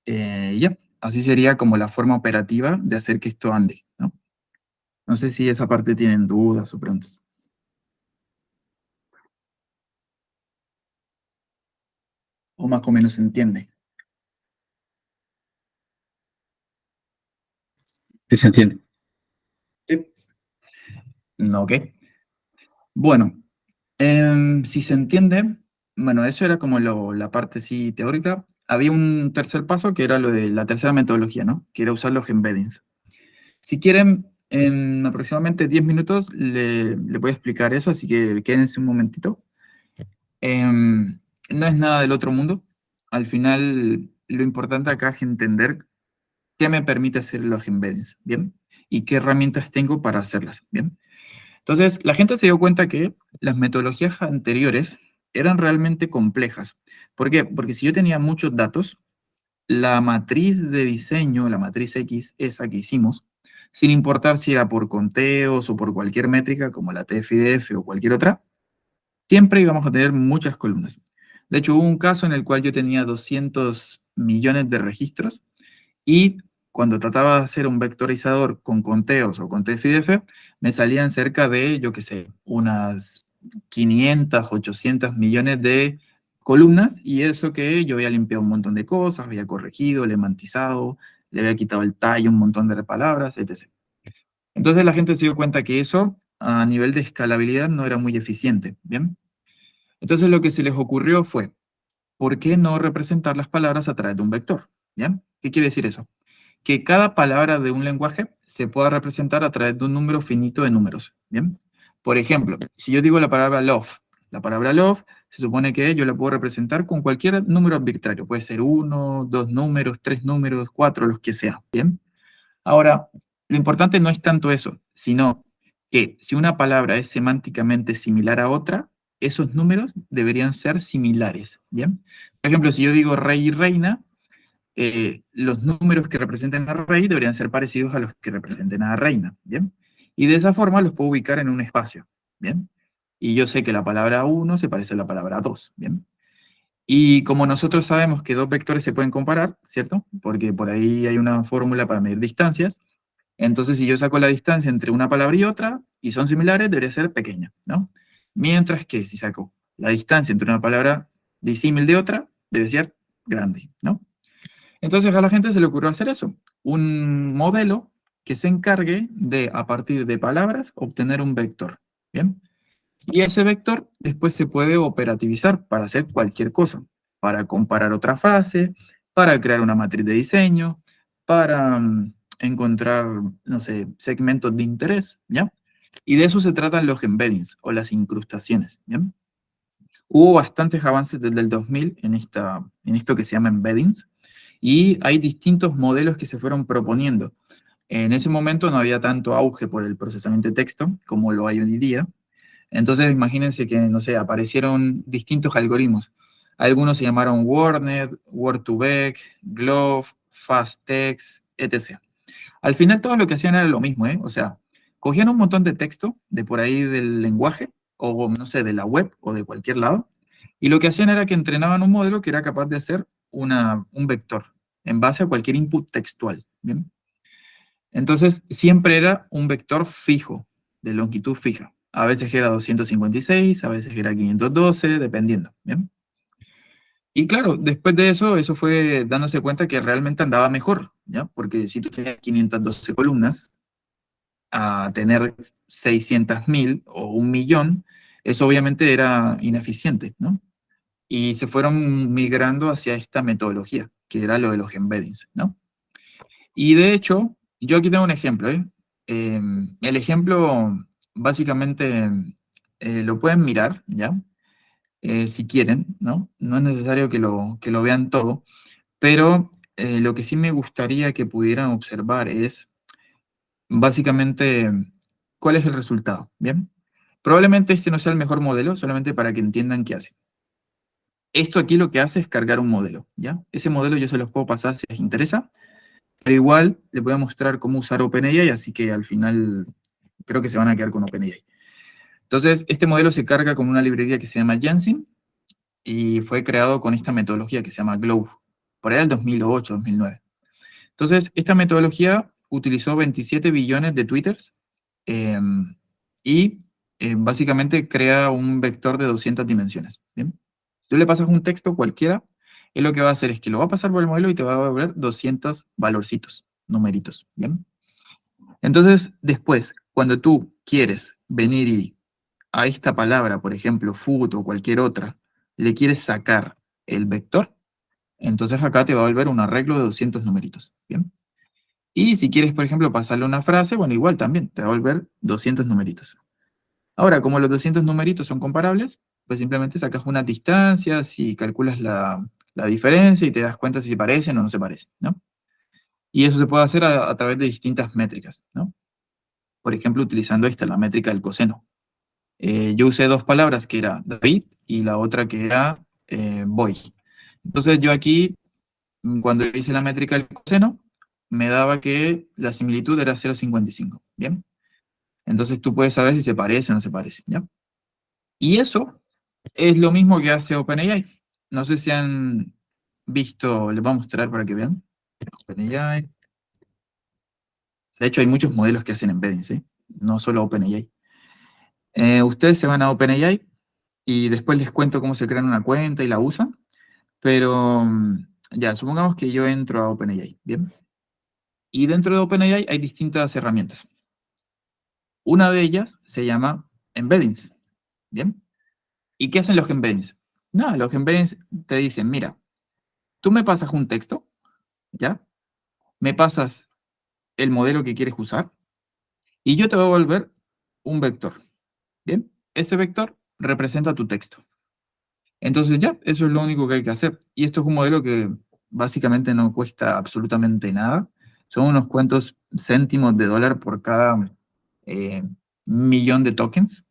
Ya, así sería como la forma operativa de hacer que esto ande, ¿no? No sé si esa parte tienen dudas o preguntas. O más o menos se entiende. Sí, se entiende. Sí. No, ok. Bueno, Si se entiende, bueno, eso era como la parte sí teórica. Había un tercer paso que era lo de la tercera metodología, ¿no? Que era usar los embeddings. Si quieren, en aproximadamente 10 minutos le voy a explicar eso, así que quédense un momentito. No es nada del otro mundo. Al final, lo importante acá es entender qué me permite hacer los embeddings, ¿bien? Y qué herramientas tengo para hacerlas, ¿bien? Entonces, la gente se dio cuenta que las metodologías anteriores eran realmente complejas. ¿Por qué? Porque si yo tenía muchos datos, la matriz de diseño, la matriz X, esa que hicimos, sin importar si era por conteos o por cualquier métrica, como la TF-IDF o cualquier otra, siempre íbamos a tener muchas columnas. De hecho, hubo un caso en el cual yo tenía 200 millones de registros y cuando trataba de hacer un vectorizador con conteos o con TF-IDF, me salían cerca de, yo qué sé, unas 500, 800 millones de columnas, y eso que yo había limpiado un montón de cosas, había corregido, lemantizado, le había quitado el tallo, un montón de palabras, etc. Entonces la gente se dio cuenta que eso, a nivel de escalabilidad, no era muy eficiente, ¿bien? Entonces lo que se les ocurrió fue, ¿por qué no representar las palabras a través de un vector? ¿Ya? ¿Qué quiere decir eso? Que cada palabra de un lenguaje se pueda representar a través de un número finito de números, ¿bien? Por ejemplo, si yo digo la palabra love se supone que yo la puedo representar con cualquier número arbitrario, puede ser uno, dos números, tres números, cuatro, los que sea, ¿bien? Ahora, lo importante no es tanto eso, sino que si una palabra es semánticamente similar a otra, esos números deberían ser similares, ¿bien? Por ejemplo, si yo digo rey y reina, los números que representen a rey deberían ser parecidos a los que representen a reina, ¿bien? Y de esa forma los puedo ubicar en un espacio, ¿bien? Y yo sé que la palabra uno se parece a la palabra 2, ¿bien? Y como nosotros sabemos que dos vectores se pueden comparar, ¿cierto? Porque por ahí hay una fórmula para medir distancias, entonces si yo saco la distancia entre una palabra y otra, y son similares, debería ser pequeña, ¿no? Mientras que si saco la distancia entre una palabra disímil de otra, debe ser grande, ¿no? Entonces a la gente se le ocurrió hacer eso, un modelo que se encargue de, a partir de palabras, obtener un vector. ¿Bien? Y ese vector después se puede operativizar para hacer cualquier cosa, para comparar otra fase, para crear una matriz de diseño, para encontrar, no sé, segmentos de interés, ¿ya? Y de eso se tratan los embeddings o las incrustaciones, ¿bien? Hubo bastantes avances desde el 2000 en esto que se llama embeddings, y hay distintos modelos que se fueron proponiendo. En ese momento no había tanto auge por el procesamiento de texto como lo hay hoy en día. Entonces imagínense que, no sé, aparecieron distintos algoritmos. Algunos se llamaron WordNet, Word2Vec, Glove, FastText, etc. Al final todo lo que hacían era lo mismo, ¿eh? O sea, cogían un montón de texto de por ahí del lenguaje, o no sé, de la web o de cualquier lado, y lo que hacían era que entrenaban un modelo que era capaz de hacer un vector en base a cualquier input textual, ¿bien? Entonces, siempre era un vector fijo, de longitud fija. A veces era 256, a veces era 512, dependiendo, ¿bien? Y claro, después de eso, eso fue dándose cuenta que realmente andaba mejor, ¿ya? Porque si tú tenías 512 columnas, a tener 600.000 o 1.000.000, eso obviamente era ineficiente, ¿no? Y se fueron migrando hacia esta metodología, que era lo de los embeddings, ¿no? Y de hecho, yo aquí tengo un ejemplo, ¿eh? El ejemplo, básicamente, lo pueden mirar, ¿ya? Si quieren, ¿no? No es necesario que lo vean todo, pero lo que sí me gustaría que pudieran observar es, básicamente, cuál es el resultado, ¿bien? Probablemente este no sea el mejor modelo, solamente para que entiendan qué hace. Esto aquí lo que hace es cargar un modelo, ¿ya? Ese modelo yo se los puedo pasar si les interesa, pero igual les voy a mostrar cómo usar OpenAI, así que al final creo que se van a quedar con OpenAI. Entonces, este modelo se carga con una librería que se llama Jensen y fue creado con esta metodología que se llama Glow, por ahí el 2008, 2009. Entonces, esta metodología utilizó 27 billones de twitters eh, y básicamente crea un vector de 200 dimensiones. ¿Bien? Si tú le pasas un texto cualquiera, él lo que va a hacer es que lo va a pasar por el modelo y te va a devolver 200 valorcitos, numeritos. ¿Bien? Entonces, después, cuando tú quieres venir y a esta palabra, por ejemplo, food o cualquier otra, le quieres sacar el vector, entonces acá te va a volver un arreglo de 200 numeritos, ¿bien? Y si quieres, por ejemplo, pasarle una frase, bueno, igual también, te va a volver 200 numeritos. Ahora, como los 200 numeritos son comparables, pues simplemente sacas unas distancias y calculas la diferencia y te das cuenta si se parecen o no se parecen, ¿no? Y eso se puede hacer a través de distintas métricas, ¿no? Por ejemplo, utilizando esta, la métrica del coseno. Yo usé dos palabras, que era David y la otra que era voy. Entonces yo aquí, cuando hice la métrica del coseno, me daba que la similitud era 0,55, ¿bien? Entonces tú puedes saber si se parece o no se parece, ¿ya? Y eso es lo mismo que hace OpenAI. No sé si han visto, les voy a mostrar para que vean. OpenAI. De hecho, hay muchos modelos que hacen embeddings, ¿sí? No solo OpenAI. Ustedes se van a OpenAI y después les cuento cómo se crean una cuenta y la usan. Pero ya, supongamos que yo entro a OpenAI, ¿bien? Y dentro de OpenAI hay distintas herramientas. Una de ellas se llama embeddings, ¿bien? ¿Y qué hacen los embeddings? Nada, los embeddings te dicen, mira, tú me pasas un texto, ¿ya? Me pasas el modelo que quieres usar y yo te voy a volver un vector, ¿bien? Ese vector representa tu texto. Entonces ya, eso es lo único que hay que hacer. Y esto es un modelo que básicamente no cuesta absolutamente nada. Son unos cuantos céntimos de dólar por cada eh, millón de tokens.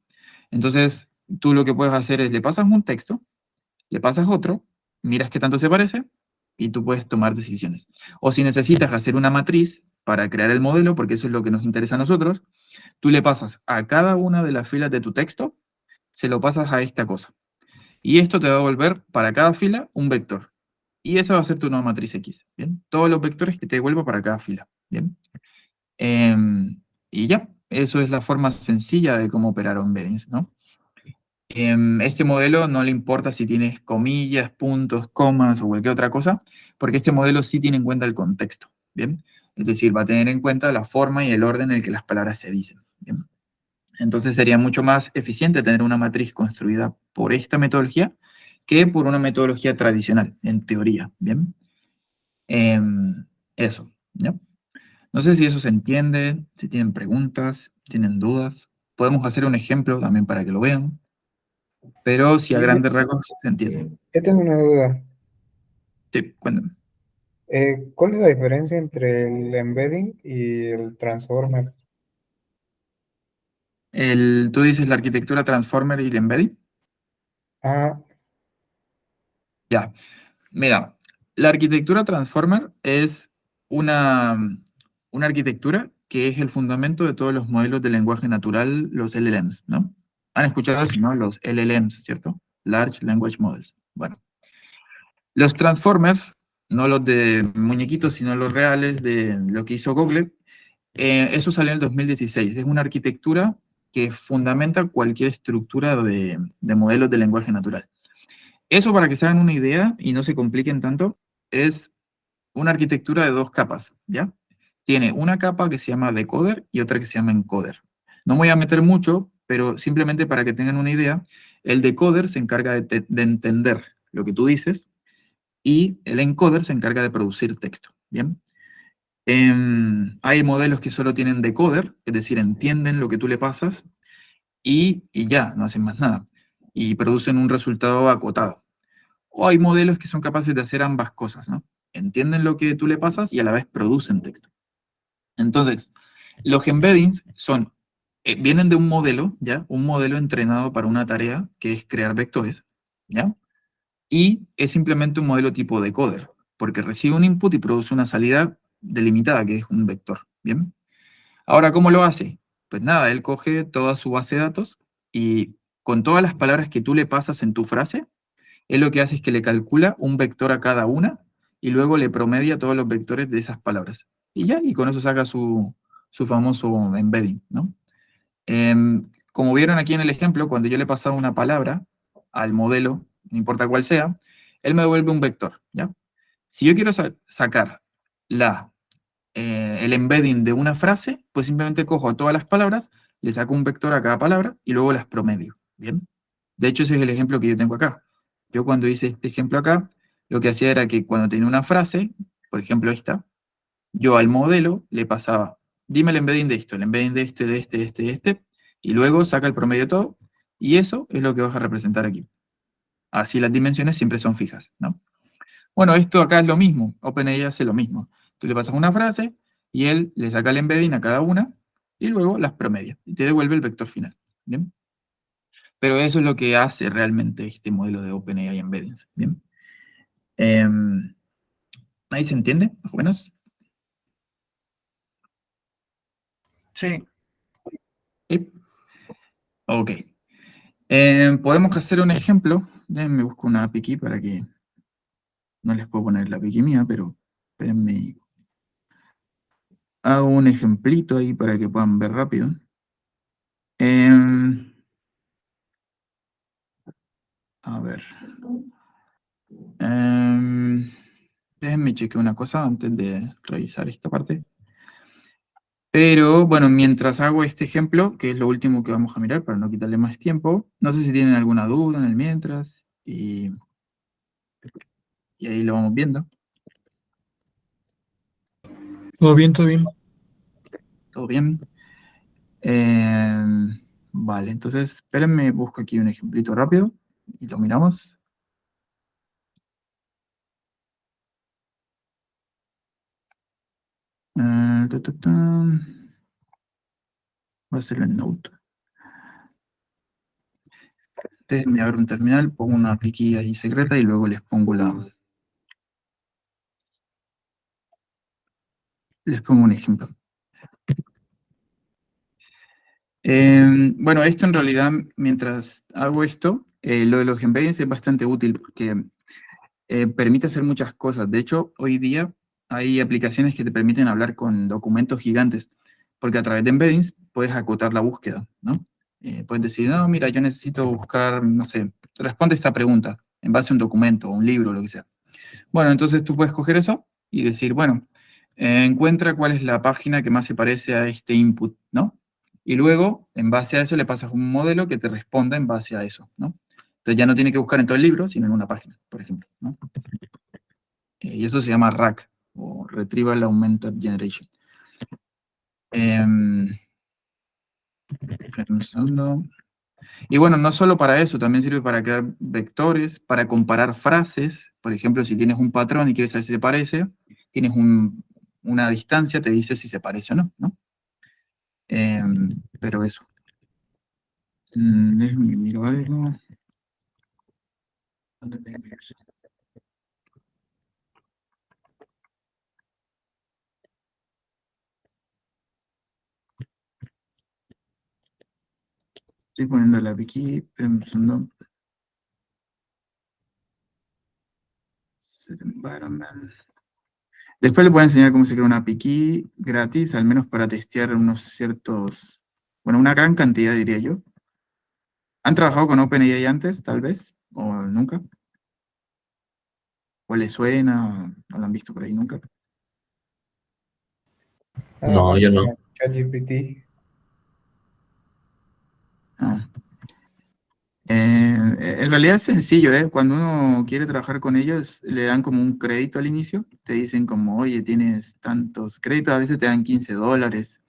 Entonces, tú lo que puedes hacer es, le pasas un texto, le pasas otro, miras qué tanto se parece y tú puedes tomar decisiones. O si necesitas hacer una matriz para crear el modelo, porque eso es lo que nos interesa a nosotros, tú le pasas a cada una de las filas de tu texto, se lo pasas a esta cosa. Y esto te va a volver para cada fila un vector. Y esa va a ser tu nueva matriz X, ¿bien? Todos los vectores que te devuelva para cada fila, ¿bien? Y ya, eso es la forma sencilla de cómo operar embeddings, ¿no? Este modelo no le importa si tienes comillas, puntos, comas o cualquier otra cosa, porque este modelo sí tiene en cuenta el contexto, ¿bien? Es decir, va a tener en cuenta la forma y el orden en el que las palabras se dicen, ¿bien? Entonces sería mucho más eficiente tener una matriz construida por esta metodología que por una metodología tradicional, en teoría, ¿bien? Eso, ¿ya? No sé si eso se entiende, si tienen preguntas, tienen dudas. Podemos hacer un ejemplo también para que lo vean, pero si a Y grandes rasgos se entiende. yo tengo una duda. Sí, cuéntame. ¿Cuál es la diferencia entre el embedding y el transformer? Tú dices la arquitectura Transformer y el embedding. Ah, Ya, mira, la arquitectura Transformer es una, una arquitectura que es el fundamento de todos los modelos de lenguaje natural, los LLMs, ¿no? Han escuchado eso, ¿no? Los LLMs, ¿cierto? Large Language Models. Bueno, los Transformers, no los de muñequitos, sino los reales de lo que hizo Google, eso salió en el 2016. Es una arquitectura que fundamenta cualquier estructura de modelos de lenguaje natural. Eso, para que se hagan una idea y no se compliquen tanto, es una arquitectura de dos capas, ¿ya? Tiene una capa que se llama decoder y otra que se llama encoder. No me voy a meter mucho, pero simplemente para que tengan una idea, el decoder se encarga de entender lo que tú dices y el encoder se encarga de producir texto, ¿bien? Hay modelos que solo tienen decoder, es decir, entienden lo que tú le pasas y ya, no hacen más nada, y producen un resultado acotado. O hay modelos que son capaces de hacer ambas cosas, ¿no? Entienden lo que tú le pasas y a la vez producen texto. Entonces, los embeddings vienen de un modelo, ¿ya? Un modelo entrenado para una tarea que es crear vectores, ¿ya? Y es simplemente un modelo tipo decoder, porque recibe un input y produce una salida delimitada, que es un vector, ¿bien? Ahora, ¿cómo lo hace? Pues nada, él coge toda su base de datos y con todas las palabras que tú le pasas en tu frase, él lo que hace es que le calcula un vector a cada una y luego le promedia todos los vectores de esas palabras. Y ya, y con eso saca su famoso embedding, ¿no? Como vieron aquí en el ejemplo, cuando yo le pasaba una palabra al modelo, no importa cuál sea, él me devuelve un vector, ¿ya? Si yo quiero sacar el embedding de una frase, pues simplemente cojo todas las palabras, le saco un vector a cada palabra y luego las promedio, ¿bien? De hecho, ese es el ejemplo que yo tengo acá. Yo cuando hice este ejemplo acá, lo que hacía era que cuando tenía una frase, por ejemplo esta, yo al modelo le pasaba, dime el embedding de esto, el embedding de este, de este, de este, de este, y luego saca el promedio de todo, y eso es lo que vas a representar aquí. Así las dimensiones siempre son fijas, ¿no? Bueno, esto acá es lo mismo, OpenAI hace lo mismo. Tú le pasas una frase y él le saca el embedding a cada una y luego las promedia y te devuelve el vector final, ¿bien? Pero eso es lo que hace realmente este modelo de OpenAI Embeddings, ¿bien? ¿Ahí se entiende, más o menos? Sí. Sí. Ok. Podemos hacer un ejemplo. Déjenme buscar una API aquí para que no les puedo poner la API mía, pero espérenme. Hago un ejemplito ahí para que puedan ver rápido. A ver. Déjenme chequear una cosa antes de revisar esta parte. Pero bueno, mientras hago este ejemplo, que es lo último que vamos a mirar para no quitarle más tiempo, no sé si tienen alguna duda en el mientras, y ahí lo vamos viendo. Todo bien, todo bien. ¿Todo bien? Vale, entonces espérenme, busco aquí un ejemplito rápido y lo miramos. Ta, ta, ta. Voy a hacerlo en Note. Déjenme abrir un terminal, pongo una API ahí secreta y luego les pongo un ejemplo. Bueno, esto en realidad, mientras hago esto, lo de los embeddings es bastante útil porque permite hacer muchas cosas. De hecho, hoy día hay aplicaciones que te permiten hablar con documentos gigantes, porque a través de embeddings puedes acotar la búsqueda, ¿no? Puedes decir, no, mira, yo necesito buscar, no sé, responde esta pregunta en base a un documento o un libro o lo que sea. Bueno, entonces tú puedes coger eso y decir, bueno, encuentra cuál es la página que más se parece a este input, ¿no? Y luego, en base a eso, le pasas un modelo que te responda en base a eso, ¿no? Entonces ya no tiene que buscar en todo el libro, sino en una página, por ejemplo, ¿no? Y eso se llama RAG, o Retrieval Augmented Generation. Un segundo. Y bueno, no solo para eso, también sirve para crear vectores, para comparar frases. Por ejemplo, si tienes un patrón y quieres saber si se parece, tienes una distancia, te dice si se parece o no, ¿no? Pero eso. Déjame mirar algo. ¿Dónde tengo eso? Estoy poniendo la aquí, pensando. Set environment. Después le puedo enseñar cómo se crea una API gratis, al menos para testear unos ciertos, bueno, una gran cantidad, diría yo. ¿Han trabajado con OpenAI antes, tal vez? ¿O nunca? ¿O les suena? ¿O lo han visto por ahí nunca? Nada No, más yo no. con ChatGPT. Ah. En realidad es sencillo, ¿eh? Cuando uno quiere trabajar con ellos, le dan como un crédito al inicio. Te dicen como, oye, tienes tantos créditos, a veces te dan $15.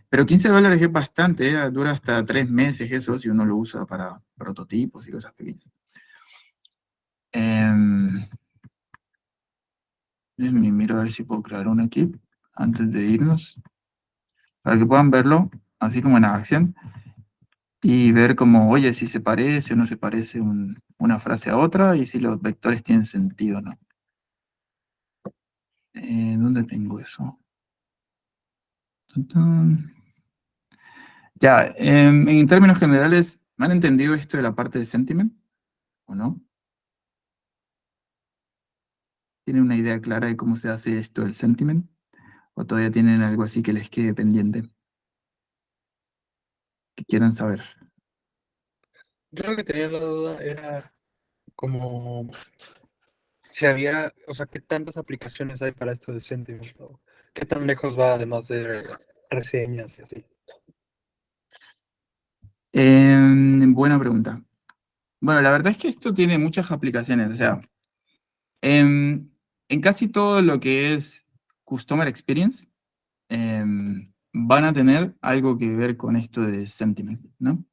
Pero $15 es bastante, ¿eh? Dura hasta 3 meses eso, si uno lo usa para prototipos y cosas pequeñas. Déjenme miro a ver si puedo crear un aquí antes de irnos, para que puedan verlo, así como en acción, y ver como, oye, si se parece o no se parece una frase a otra, y si los vectores tienen sentido o no. ¿Dónde tengo eso? Tun, tun. Ya, en términos generales, ¿han entendido esto de la parte de sentiment o no? ¿Tienen una idea clara de cómo se hace esto del sentiment? ¿O todavía tienen algo así que les quede pendiente? Que quieran saber. Yo lo que tenía la duda era como si había, o sea, qué tantas aplicaciones hay para esto de Sentiment, o qué tan lejos va además de reseñas y así. Buena pregunta. Bueno, la verdad es que esto tiene muchas aplicaciones. O sea, en casi todo lo que es Customer Experience, van a tener algo que ver con esto de sentiment, ¿no?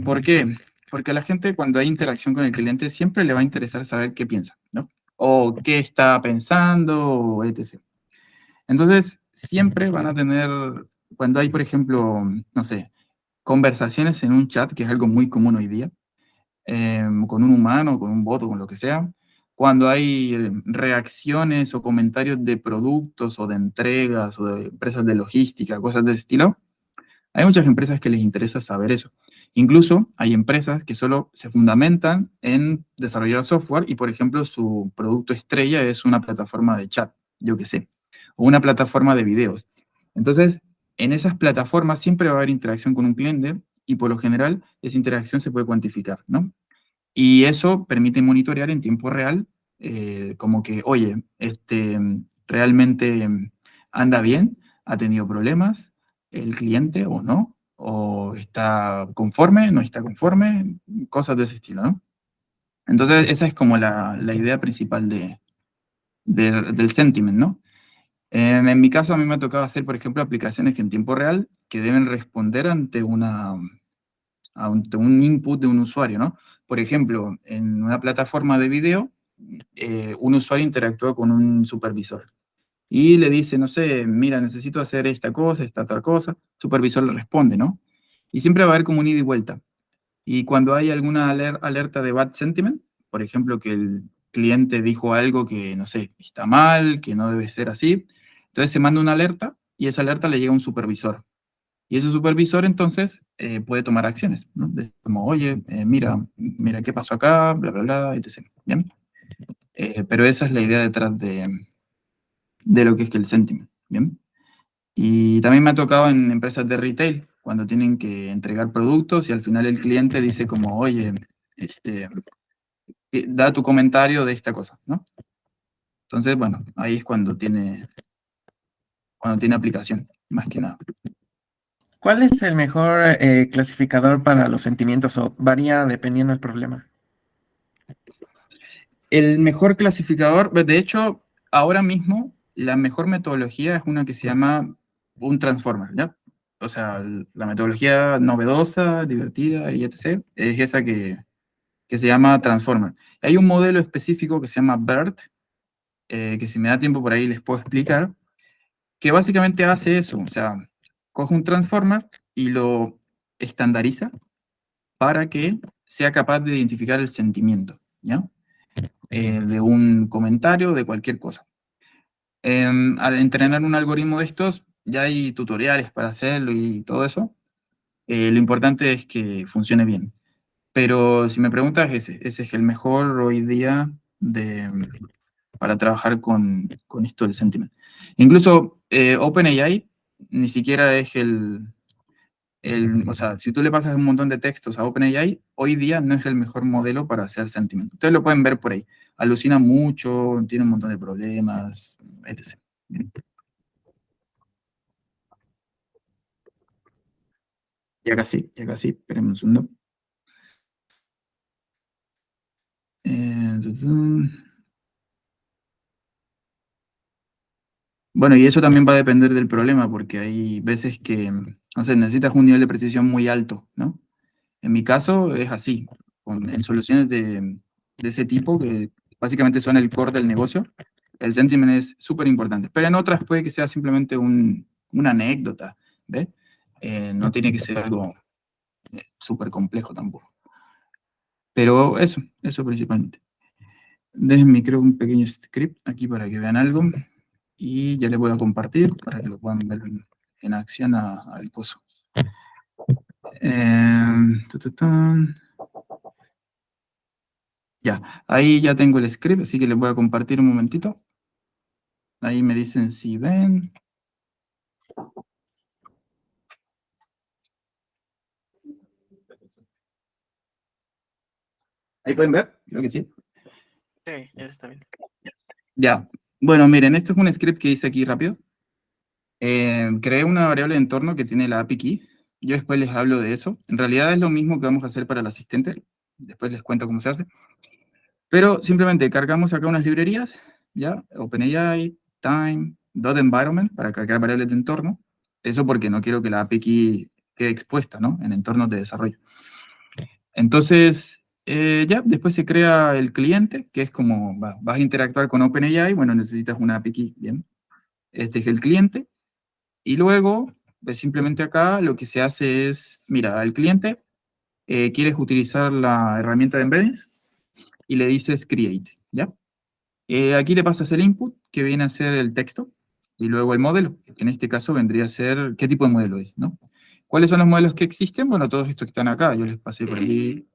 ¿Por qué? Porque a la gente cuando hay interacción con el cliente siempre le va a interesar saber qué piensa, ¿no? O qué está pensando, o etc. Entonces, siempre van a tener, cuando hay, por ejemplo, no sé, conversaciones en un chat, que es algo muy común hoy día, con un humano, con un bot o con lo que sea, cuando hay reacciones o comentarios de productos o de entregas o de empresas de logística, cosas de ese estilo, hay muchas empresas que les interesa saber eso. Incluso hay empresas que solo se fundamentan en desarrollar software y, por ejemplo, su producto estrella es una plataforma de chat, yo qué sé, o una plataforma de videos. Entonces, en esas plataformas siempre va a haber interacción con un cliente y por lo general esa interacción se puede cuantificar, ¿no? Y eso permite monitorear en tiempo real, como que, oye, realmente anda bien, ha tenido problemas el cliente o no, o está conforme, no está conforme, cosas de ese estilo, ¿no? Entonces, esa es como la idea principal del sentiment, ¿no? En mi caso, a mí me ha tocado hacer, por ejemplo, aplicaciones que en tiempo real que deben responder ante un input de un usuario, ¿no? Por ejemplo, en una plataforma de video, un usuario interactúa con un supervisor y le dice, no sé, mira, necesito hacer esta cosa, esta otra cosa, supervisor le responde, ¿no? Y siempre va a haber como un ida y vuelta. Y cuando hay alguna alerta de bad sentiment, por ejemplo, que el cliente dijo algo que, no sé, está mal, que no debe ser así, entonces se manda una alerta y esa alerta le llega a un supervisor. Y ese supervisor entonces puede tomar acciones, ¿no? Como, oye, mira qué pasó acá, bla, bla, bla, etc. ¿Bien? Pero esa es la idea detrás de lo que es el sentiment, ¿bien? Y también me ha tocado en empresas de retail, cuando tienen que entregar productos y al final el cliente dice como, oye, este, da tu comentario de esta cosa, ¿no? Entonces, bueno, ahí es cuando tiene aplicación, más que nada. ¿Cuál es el mejor clasificador para los sentimientos o varía dependiendo del problema? El mejor clasificador, pues, de hecho, ahora mismo la mejor metodología es una que se llama un transformer, ¿ya? O sea, la metodología novedosa, divertida y etc. es esa que se llama transformer. Hay un modelo específico que se llama BERT, que si me da tiempo por ahí les puedo explicar, que básicamente hace eso, o sea, coge un transformer y lo estandariza para que sea capaz de identificar el sentimiento, ¿ya? De un comentario, de cualquier cosa. Al entrenar un algoritmo de estos, ya hay tutoriales para hacerlo y todo eso. Lo importante es que funcione bien. Pero si me preguntas, ese es el mejor hoy día para trabajar con esto del sentiment. Incluso OpenAI ni siquiera es o sea, si tú le pasas un montón de textos a OpenAI, hoy día no es el mejor modelo para hacer sentiment. Ustedes lo pueden ver por ahí. Alucina mucho, tiene un montón de problemas, etc. Ya casi, espérenme un segundo. Tutun. Bueno, y eso también va a depender del problema, porque hay veces que, no sé, necesitas un nivel de precisión muy alto, ¿no? En mi caso es así, en soluciones de ese tipo, que básicamente son el core del negocio, el sentiment es súper importante. Pero en otras puede que sea simplemente una anécdota, ¿ves? No tiene que ser algo súper complejo tampoco. Pero eso principalmente. Déjenme, creo, un pequeño script aquí para que vean algo. Y ya les voy a compartir para que lo puedan ver en acción al coso. Ya, ahí ya tengo el script, así que les voy a compartir un momentito. Ahí me dicen si ven. ¿Ahí pueden ver? Creo que sí. Sí, ya está bien. Ya. Bueno, miren, esto es un script que hice aquí rápido. Creé una variable de entorno que tiene la API key, yo después les hablo de eso. En realidad es lo mismo que vamos a hacer para el asistente. Después les cuento cómo se hace. Pero simplemente cargamos acá unas librerías, ¿ya? OpenAI, Time, .environment, para cargar variables de entorno. Eso porque no quiero que la API quede expuesta, ¿no? En entornos de desarrollo. Entonces, ya, después se crea el cliente, que es como vas a interactuar con OpenAI, bueno, necesitas una API, ¿bien? Este es el cliente. Y luego, pues simplemente acá lo que se hace es, mira, al cliente quieres utilizar la herramienta de embeddings y le dices create, ¿ya? Aquí le pasas el input, que viene a ser el texto, y luego el modelo, que en este caso vendría a ser, ¿qué tipo de modelo es, no? ¿Cuáles son los modelos que existen? Bueno, todos estos que están acá, yo les pasé por aquí,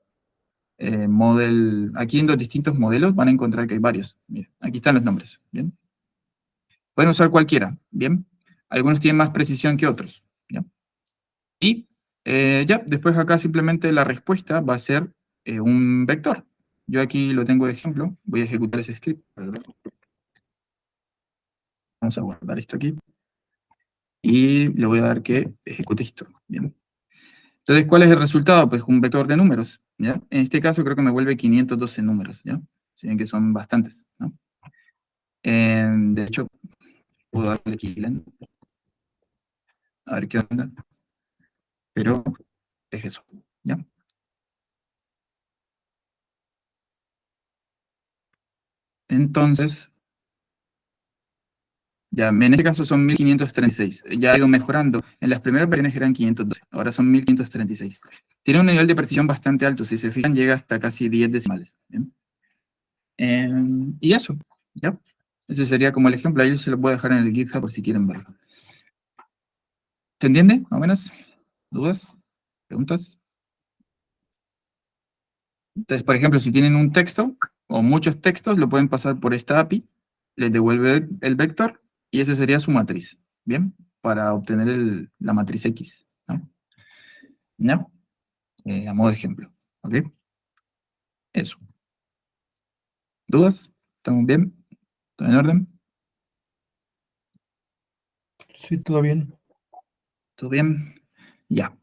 aquí en los distintos modelos van a encontrar que hay varios. Miren, aquí están los nombres, ¿bien? Pueden usar cualquiera, ¿bien? Algunos tienen más precisión que otros, ¿ya? Y ya, después acá simplemente la respuesta va a ser un vector. Yo aquí lo tengo de ejemplo, voy a ejecutar ese script. Vamos a guardar esto aquí. Y le voy a dar que ejecute esto, ¿bien? Entonces, ¿cuál es el resultado? Pues un vector de números, ¿ya? En este caso creo que me vuelve 512 números, ¿ya? Si ven que son bastantes, ¿no? De hecho, puedo darle aquí, a ver qué onda. Pero es eso, ¿ya? Entonces, ya, en este caso son 1536. Ya ha ido mejorando. En las primeras versiones eran 512, ahora son 1536. Tiene un nivel de precisión bastante alto. Si se fijan, llega hasta casi 10 decimales. ¿Bien? Y eso, ¿ya? Ese sería como el ejemplo. Ahí se lo puedo dejar en el GitHub por si quieren verlo. ¿Se entiende? ¿Más o menos? ¿Dudas? ¿Preguntas? Entonces, por ejemplo, si tienen un texto o muchos textos, lo pueden pasar por esta API, les devuelve el vector y esa sería su matriz, ¿bien? Para obtener la matriz X, ¿no? ¿No? A modo de ejemplo, ¿ok? Eso. ¿Dudas? ¿Estamos bien? ¿Todo en orden? Sí, todo bien. ¿Todo bien? Ya.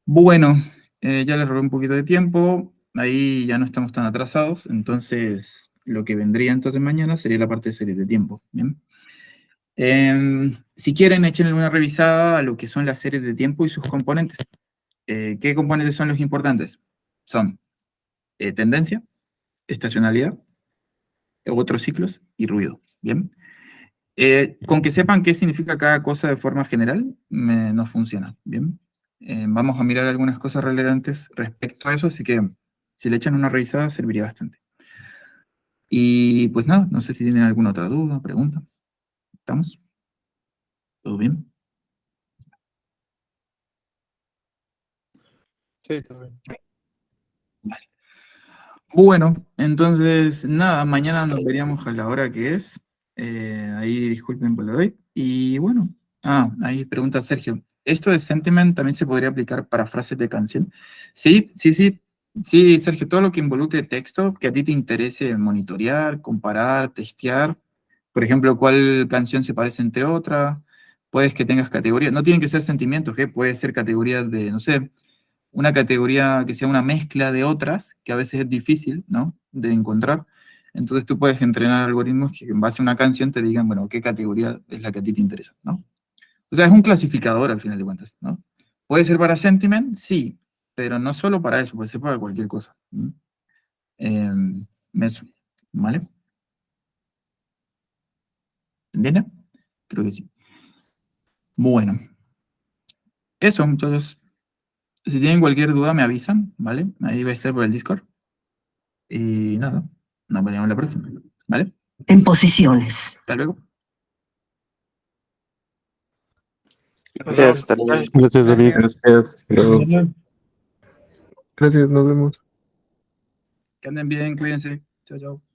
Bueno, ya les robé un poquito de tiempo, ahí ya no estamos tan atrasados, entonces lo que vendría entonces mañana sería la parte de series de tiempo, ¿bien? Si quieren, échenle una revisada a lo que son las series de tiempo y sus componentes. ¿Qué componentes son los importantes? Son tendencia, estacionalidad, otros ciclos y ruido, ¿bien? Con que sepan qué significa cada cosa de forma general, nos funciona, ¿bien? Vamos a mirar algunas cosas relevantes respecto a eso, así que si le echan una revisada serviría bastante. Y pues nada, no sé si tienen alguna otra duda, pregunta. ¿Estamos? ¿Todo bien? Sí, todo bien. Vale. Bueno, entonces nada, mañana nos veríamos a la hora que es. Ahí disculpen por lo de hoy. Y bueno, ahí pregunta Sergio. ¿Esto de sentiment también se podría aplicar para frases de canción? Sí, sí, sí. Sí, Sergio, todo lo que involucre texto, que a ti te interese monitorear, comparar, testear. Por ejemplo, cuál canción se parece entre otras. Puedes que tengas categorías. No tienen que ser sentimientos, ¿eh? Puede ser categorías de, no sé, una categoría que sea una mezcla de otras, que a veces es difícil, ¿no?, de encontrar. Entonces tú puedes entrenar algoritmos que en base a una canción te digan, bueno, qué categoría es la que a ti te interesa, ¿no? O sea, es un clasificador al final de cuentas, ¿no? ¿Puede ser para sentiment? Sí, pero no solo para eso, puede ser para cualquier cosa. Eso, ¿vale? ¿Entienden? Creo que sí. Bueno, eso, muchachos. Si tienen cualquier duda me avisan, ¿vale? Ahí va a estar por el Discord. Y nada, nos veremos la próxima, ¿vale? En posiciones. Hasta luego. Gracias, hasta luego. Gracias, David. Gracias. Gracias, nos vemos. Que anden bien, cuídense. Chao, chao.